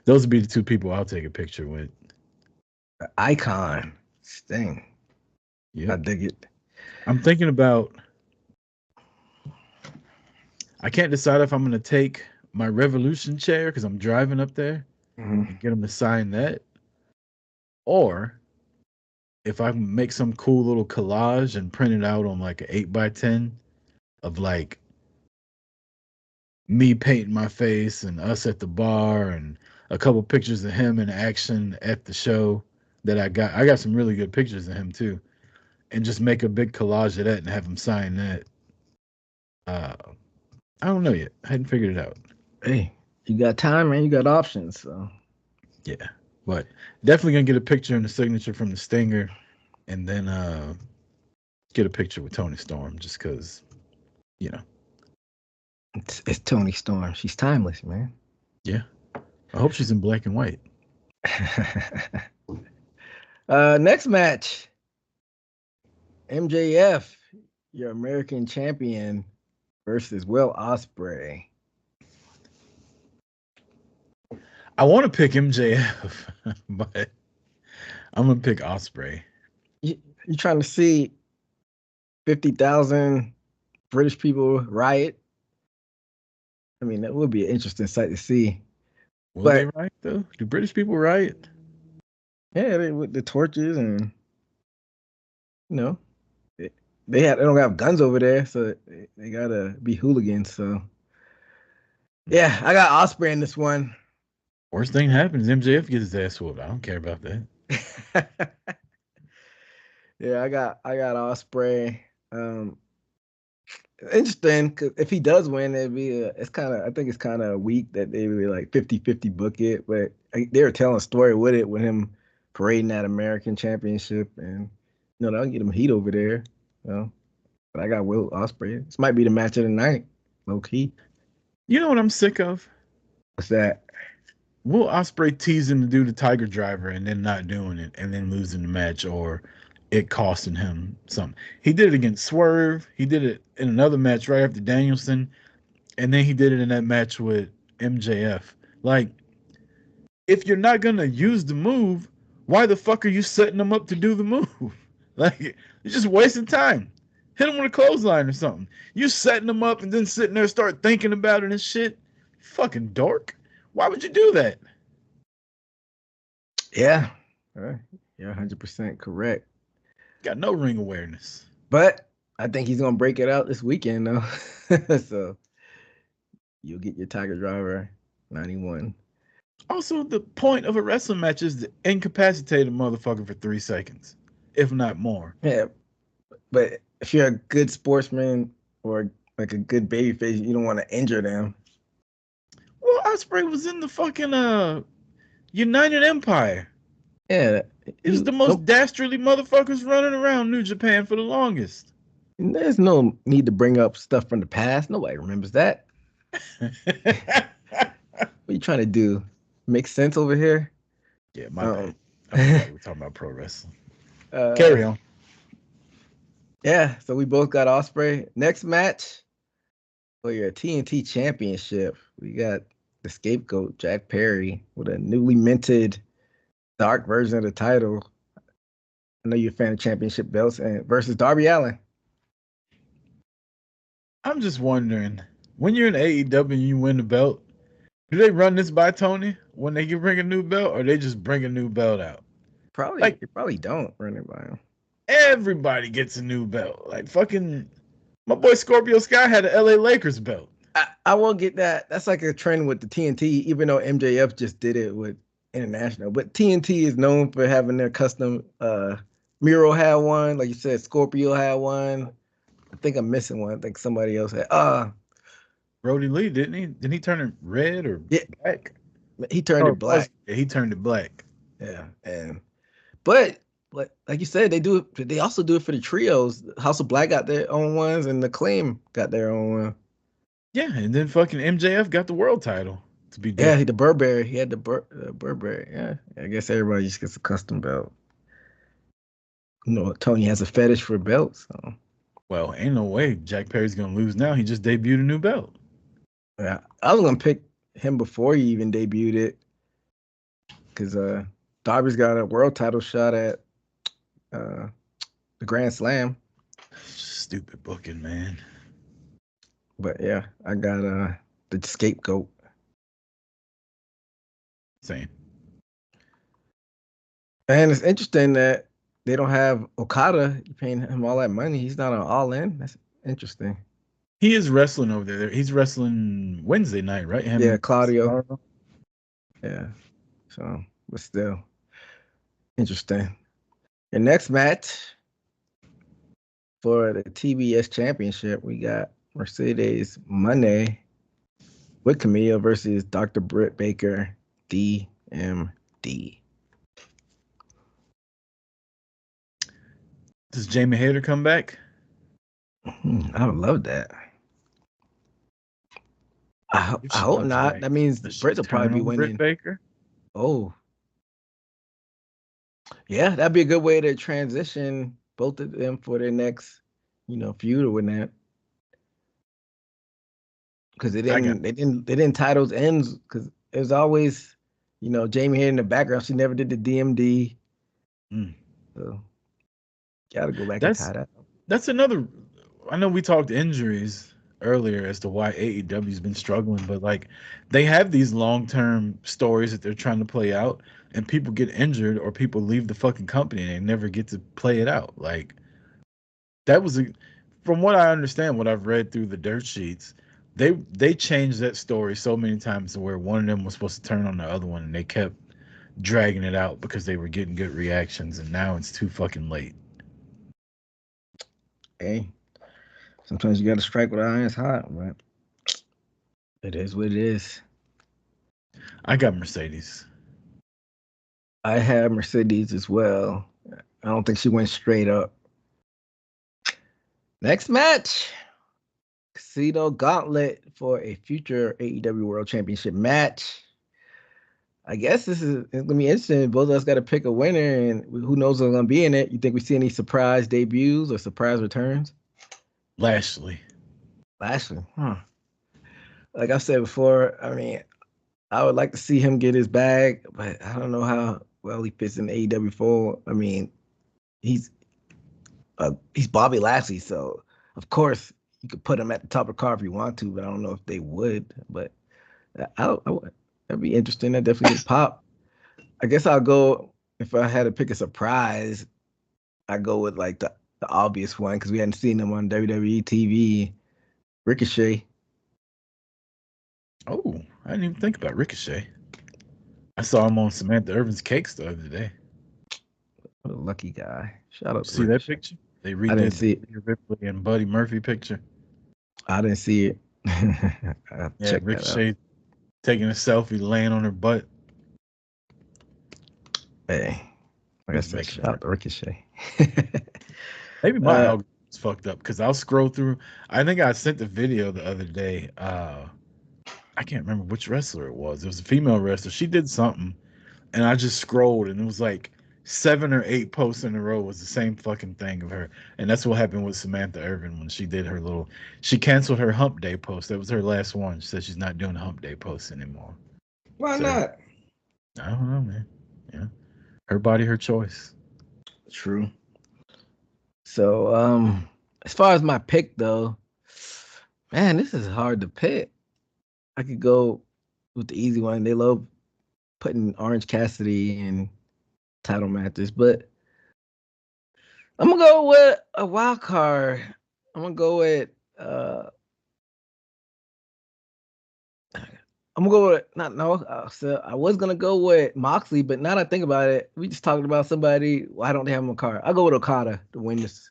Those would be the two people I'll take a picture with. Icon Sting. Yeah, I dig it. I'm thinking about. I can't decide if I'm going to take my Revolution chair because I'm driving up there and get them to sign that, or if I can make some cool little collage and print it out on like an 8x10 of like me painting my face and us at the bar and a couple pictures of him in action at the show that I got. I got some really good pictures of him too, and just make a big collage of that and have him sign that. I don't know yet. I hadn't figured it out. Hey, you got time, man. You got options. So yeah, but definitely gonna get a picture and the signature from the Stinger, and then get a picture with Tony Storm just because, you know. It's Tony Storm. She's timeless, man. Yeah. I hope she's in black and white. Next match. MJF, your American champion, versus Will Ospreay. I want to pick MJF, but I'm gonna pick Ospreay. You trying to see 50,000 British people riot? I mean, that would be an interesting sight to see. Will they riot though? Do British people riot? Yeah, with the torches and they don't have guns over there, so they gotta be hooligans. So yeah, I got Ospreay in this one. Worst thing happens, MJF gets his ass whooped. I don't care about that. Yeah, I got Ospreay. Interesting, because if he does win, it'd be I think it's kind of weak that they would like 50-50 book it, but they were telling a story with it with him parading that American championship, and that'll get him heat over there. But I got Will Ospreay. This might be the match of the night, low key. You know what I'm sick of? What's that? Will Ospreay teasing to do the Tiger Driver and then not doing it and then losing the match or it costing him something. He did it against Swerve. He did it in another match right after Danielson. And then he did it in that match with MJF. Like, if you're not going to use the move, why the fuck are you setting them up to do the move? Like, you're just wasting time. Hit him with a clothesline or something. You setting them up and then sitting there start thinking about it and shit. Fucking dork. Why would you do that? Yeah. You're 100% correct. Got no ring awareness. But I think he's going to break it out this weekend, though. So you'll get your Tiger Driver 91. Also, the point of a wrestling match is to incapacitate a motherfucker for 3 seconds, if not more. Yeah. But if you're a good sportsman or like a good babyface, you don't want to injure them. Well, Ospreay was in the fucking United Empire. Yeah. It was the most dastardly motherfuckers running around New Japan for the longest. There's no need to bring up stuff from the past. Nobody remembers that. What are you trying to do? Make sense over here? Yeah, my bad. We're talking about pro wrestling. Carry on. Yeah, so we both got Ospreay. Next match for your TNT Championship, we got the scapegoat, Jack Perry, with a newly minted dark version of the title. I know you're a fan of championship belts, and versus Darby Allin. I'm just wondering, when you're in AEW and you win the belt, do they run this by Tony when they bring a new belt, or they just bring a new belt out? They probably don't run it by him. Everybody gets a new belt. Like fucking my boy Scorpio Sky had an LA Lakers belt. I won't get that. That's like a trend with the TNT, even though MJF just did it with International. But TNT is known for having their custom. Miro had one, like you said. Scorpio had one. I think I'm missing one. I think somebody else had. Brody Lee, didn't he? Didn't he turn it red or Yeah, black? he turned Oh, it black. yeah, he turned it black. Yeah, but like you said, they do it. They also do it for the trios. House of Black got their own ones, and the Claim got their own one. Yeah, and then fucking MJF got the world title to be Yeah, different. the Burberry. He had the Burberry. Yeah, I guess everybody just gets a custom belt. You know, Tony has a fetish for belts. So. Well, ain't no way Jack Perry's gonna lose now. He just debuted a new belt. Yeah, I was gonna pick him before he even debuted it, because Darby's got a world title shot at the Grand Slam. Stupid booking, man. But yeah, I got the scapegoat. Same. And it's interesting that they don't have Okada. You're paying him all that money. He's not on All In. That's interesting. He is wrestling over there. He's wrestling Wednesday night, right? Yeah, Claudio. Yeah. So, but still interesting. Your next match for the TBS Championship, we got Mercedes Moné with Camille versus Dr. Britt Baker, DMD. Does Jamie Hayter come back? I would love that. I hope not. That means Britt will probably be winning. Britt Baker? Oh. Yeah, that'd be a good way to transition both of them for their next, feud or whatnot. Because they didn't tie those ends, because it was always, Jamie Hayter in the background. She never did the DMD. So gotta go back and tie that up. That's another. I know we talked injuries earlier as to why AEW's been struggling, but like they have these long-term stories that they're trying to play out, and people get injured or people leave the fucking company and they never get to play it out. Like that was from what I understand, what I've read through the dirt sheets, they changed that story so many times to where one of them was supposed to turn on the other one, and they kept dragging it out because they were getting good reactions, and now it's too fucking late. Hey, sometimes you got to strike with iron's hot, but it is what it is. I got Mercedes. I have Mercedes as well. I don't think she went straight up. Next match, Casino Gauntlet for a future AEW World Championship match. I guess it's gonna be interesting. Both of us got to pick a winner, and who knows who's gonna be in it. You think we see any surprise debuts or surprise returns? Lashley, huh? Like I said before, I mean, I would like to see him get his bag, but I don't know how well he fits in the AEW fold. I mean, he's Bobby Lashley, so of course you could put him at the top of the card if you want to, but I don't know if they would. But that'd be interesting. That definitely would pop. I guess I'll go, if I had to pick a surprise, I go with like the obvious one, because we hadn't seen him on WWE TV, Ricochet. Oh, I didn't even think about Ricochet. I saw him on Samantha Irvin's Cakes the other day. What a lucky guy. Shout out to See that picture? They redid I didn't see it. Ripley and Buddy Murphy picture. I didn't see it. Yeah, Ricochet taking a selfie, laying on her butt. Hey, like I said, shout out to Ricochet. Maybe my algorithm's fucked up, because I'll scroll through. I think I sent the video the other day. I can't remember which wrestler it was. It was a female wrestler. She did something, and I just scrolled, and it was like 7 or 8 posts in a row was the same fucking thing of her. And that's what happened with Samantha Irvin when she did she canceled her hump day post. That was her last one. She said she's not doing hump day posts anymore. Why not? I don't know, man. Yeah. Her body, her choice. True. So, as far as my pick though, man, this is hard to pick. I could go with the easy one. They love putting Orange Cassidy in title matches, but I'm gonna go with a wild card. I'm gonna go with so I was gonna go with Moxley, but now that I think about it, we just talking about somebody. Why don't they have him a card? I'll go with Okada to win this.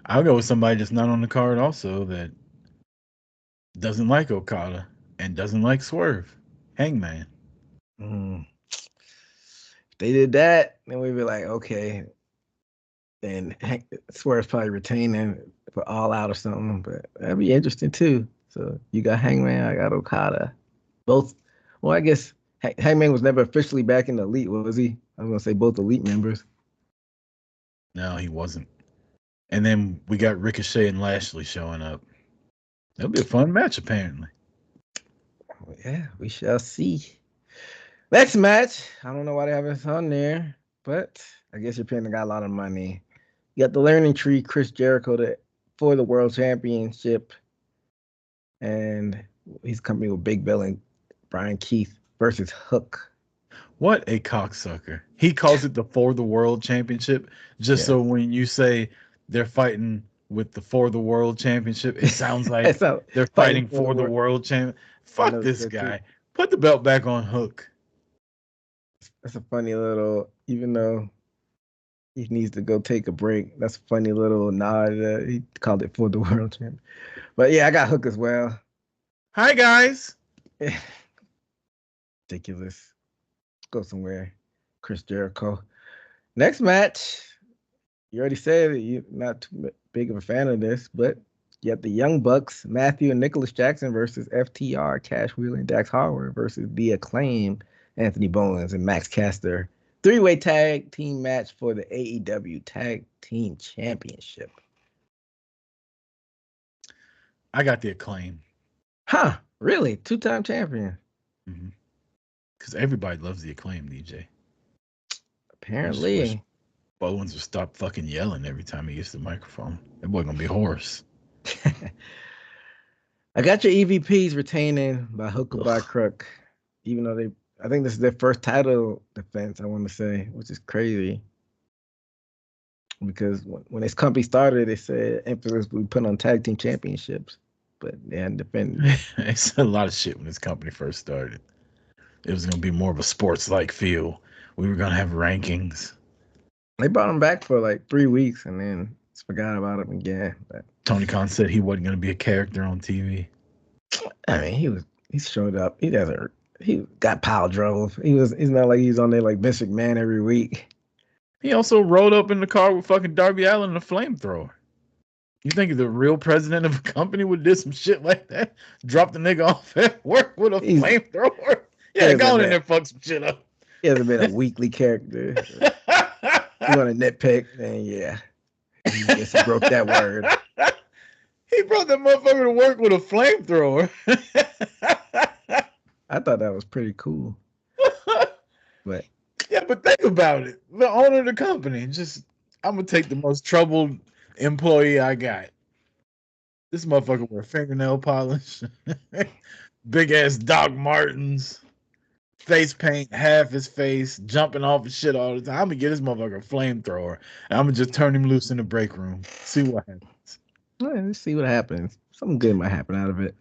I'll go with somebody that's not on the card also that doesn't like Okada and doesn't like Swerve. Hangman. Mm. If they did that, then we'd be like, okay. Then Swerve's probably retaining for All Out or something, but that'd be interesting too. So you got Hangman, I got Okada. Both. Well, I guess Hangman was never officially back in the Elite, was he? I was gonna say both Elite members. No, he wasn't. And then we got Ricochet and Lashley showing up. That'll be a fun match, apparently. Yeah, we shall see. Next match. I don't know why they have this on there, but I guess you're paying the guy a lot of money. You got the Learning Tree, Chris Jericho for the World Championship, and he's company with Big Bill and Brian Keith versus Hook. What a cocksucker. He calls it the For the World Championship, just so when you say they're fighting with the For the World Championship, it sounds like they're fighting for the World Champion. Fuck this guy. Put the belt back on Hook. That's a funny little, even though he needs to go take a break, that's a funny little nod. He called it For the World Champion. But yeah, I got Hook as well. Hi, guys. Ridiculous. Go somewhere. Chris Jericho. Next match. You already said you're not too big of a fan of this, but you have the Young Bucks, Matthew and Nicholas Jackson versus FTR, Cash Wheeler and Dax Harwood versus The Acclaim, Anthony Bowens and Max Caster. Three-way tag team match for the AEW Tag Team Championship. I got The Acclaim. Huh? Really? Two-time champion. Because everybody loves The Acclaim, DJ. Apparently. Bowens will stop fucking yelling every time he gets the microphone. That boy gonna be hoarse. I got your EVPs retaining by hook or by crook, even though I think this is their first title defense, I want to say, which is crazy. Because when this company started, they said emphasis we put on tag team championships, but they hadn't defended. It's a lot of shit when this company first started. It was gonna be more of a sports-like feel. We were gonna have rankings. They brought him back for like 3 weeks and then forgot about him again. But Tony Khan said he wasn't going to be a character on TV. I mean, he showed up. He got pile drove. He's not like he's on there like Vince McMahon every week. He also rolled up in the car with fucking Darby Allin and a flamethrower. You think the real president of a company would do some shit like that? Drop the nigga off at work with a flamethrower? Yeah, go in there and fuck some shit up. He hasn't been a weekly character. You want to nitpick, then yeah. He just broke that word. He brought that motherfucker to work with a flamethrower. I thought that was pretty cool. But yeah, but think about it. The owner of the company, I'm gonna take the most troubled employee I got. This motherfucker wear fingernail polish, big ass Doc Martens, face paint, half his face, jumping off his shit all the time. I'm gonna get this motherfucker a flamethrower, and I'm gonna just turn him loose in the break room. See what happens. Let's see what happens. Something good might happen out of it.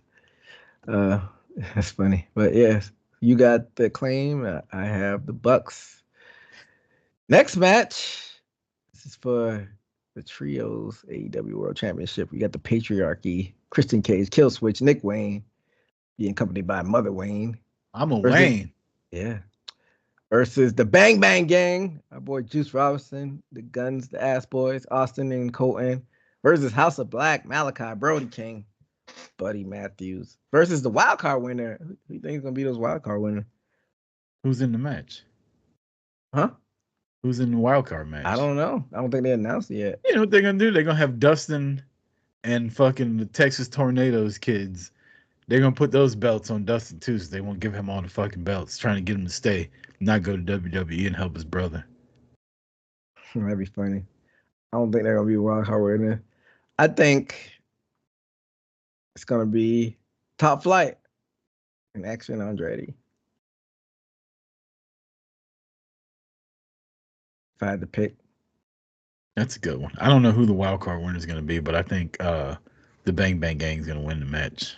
That's funny. But yes, you got The Acclaim. I have the Bucks. Next match. This is for the Trios AEW World Championship. We got the Patriarchy, Christian Cage, Killswitch, Nick Wayne, being accompanied by Mother Wayne. I'm a Wayne. Yeah. Versus the Bang Bang Gang, our boy Juice Robinson, the Guns, the Ass Boys, Austin and Colton. Versus House of Black, Malachi, Brody King, Buddy Matthews. Versus the wild card winner. Who do you think is going to be those wild card winner? Who's in the match? Huh? Who's in the wild card match? I don't know. I don't think they announced it yet. You know what they're going to do? They're going to have Dustin and fucking the Texas Tornadoes kids. They're going to put those belts on Dustin too, so they won't give him all the fucking belts, trying to get him to stay, not go to WWE and help his brother. That'd be funny. I don't think they're going to be wild card winner. I think it's going to be Top Flight and Action Andretti. If I had to pick. That's a good one. I don't know who the wild card winner is going to be, but I think the Bang Bang Gang is going to win the match.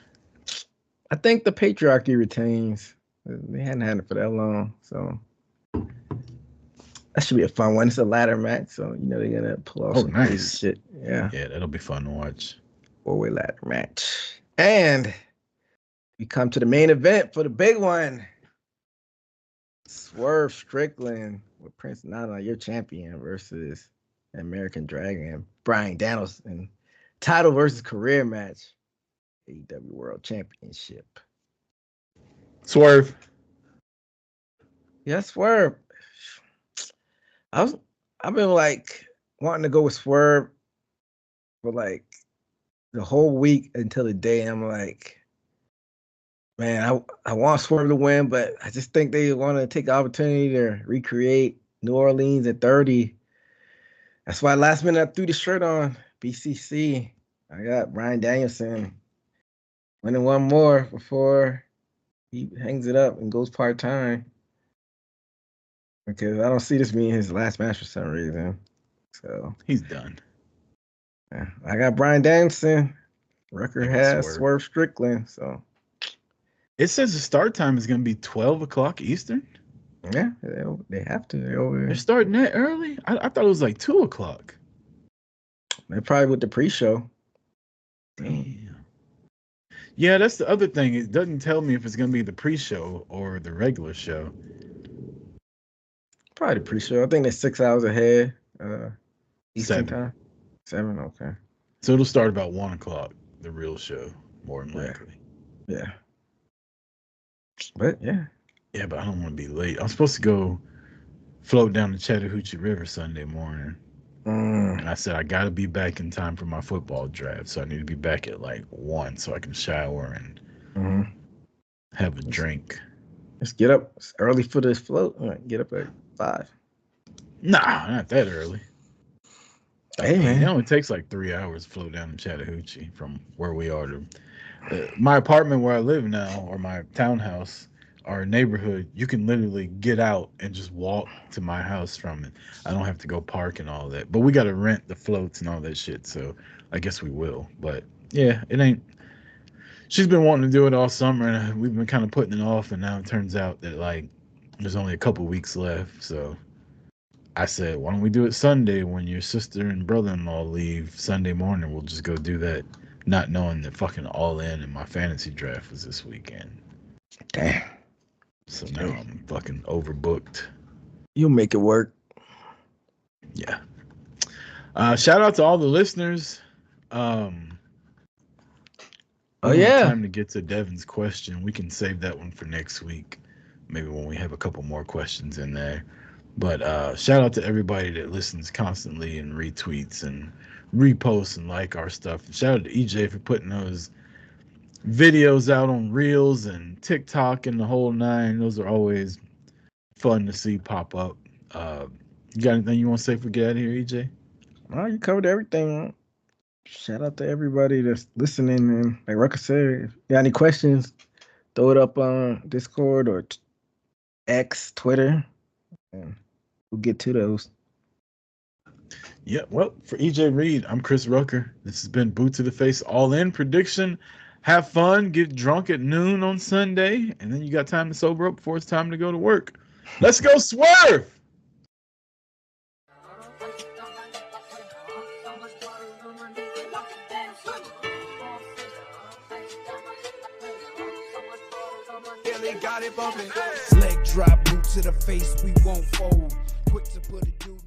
I think the Patriarchy retains. They hadn't had it for that long, so That should be a fun one. It's a ladder match, so you know they're gonna pull off some crazy shit. Yeah. Yeah, that'll be fun to watch. 4-way ladder match. And we come to the main event for the big one. Swerve Strickland with Prince Nana, your champion, versus American Dragon, Bryan Danielson. Title versus career match. AEW World Championship. Swerve. Yeah, Swerve. I've been like wanting to go with Swerve for like the whole week until the day. I'm like, man, I want Swerve to win, but I just think they want to take the opportunity to recreate New Orleans at 30. That's why last minute I threw the shirt on BCC. I got Bryan Danielson winning one more before he hangs it up and goes part-time. Because I don't see this being his last match for some reason. So he's done. Yeah, I got Bryan Danielson. Rucker has Swerve Strickland. So it says the start time is going to be 12 o'clock Eastern. Yeah, they have to. They're starting that early? I thought it was like 2 o'clock. They're probably with the pre-show. Damn. Yeah, that's the other thing. It doesn't tell me if it's going to be the pre-show or the regular show. Probably the pre-show. I think they're 6 hours ahead. Eastern 7 time. 7, okay. So it'll start about 1 o'clock, the real show, more than likely. Yeah. But yeah. Yeah, but I don't want to be late. I'm supposed to go float down the Chattahoochee River Sunday morning. And I said I got to be back in time for my football draft. So I need to be back at like 1 so I can shower and have a drink. Let's get up early for this float. Get up at 5. Nah, not that early. Hey, man. It only takes like 3 hours to float down to Chattahoochee from where we are to my apartment where I live now, or my townhouse, our neighborhood. You can literally get out and just walk to my house from it. I don't have to go park and all that. But we got to rent the floats and all that shit. So I guess we will. But yeah, it ain't. She's been wanting to do it all summer, and we've been kind of putting it off. And now it turns out that like there's only a couple weeks left. So I said, why don't we do it Sunday when your sister and brother-in-law leave Sunday morning? We'll just go do that, not knowing that fucking All In and my fantasy draft was this weekend. Damn. So now I'm fucking overbooked. You'll make it work. Yeah. Shout out to all the listeners. Time to get to Devin's question. We can save that one for next week. Maybe when we have a couple more questions in there. But shout out to everybody that listens constantly and retweets and reposts and like our stuff. And shout out to EJ for putting those videos out on Reels and TikTok and the whole 9. Those are always fun to see pop up. You got anything you want to say before we get out of here, EJ? Well, you covered everything. Shout out to everybody that's listening. And like Rucker said, if you got any questions, throw it up on Discord or X, Twitter, and we'll get to those. Yeah, well, for EJ Reed, I'm Chris Rucker. This has been Boot to the Face All In prediction. Have fun, get drunk at noon on Sunday, and then you got time to sober up before it's time to go to work. Let's go Swerve! Leg drop, boot to the face, we won't fold. Quick to put a dude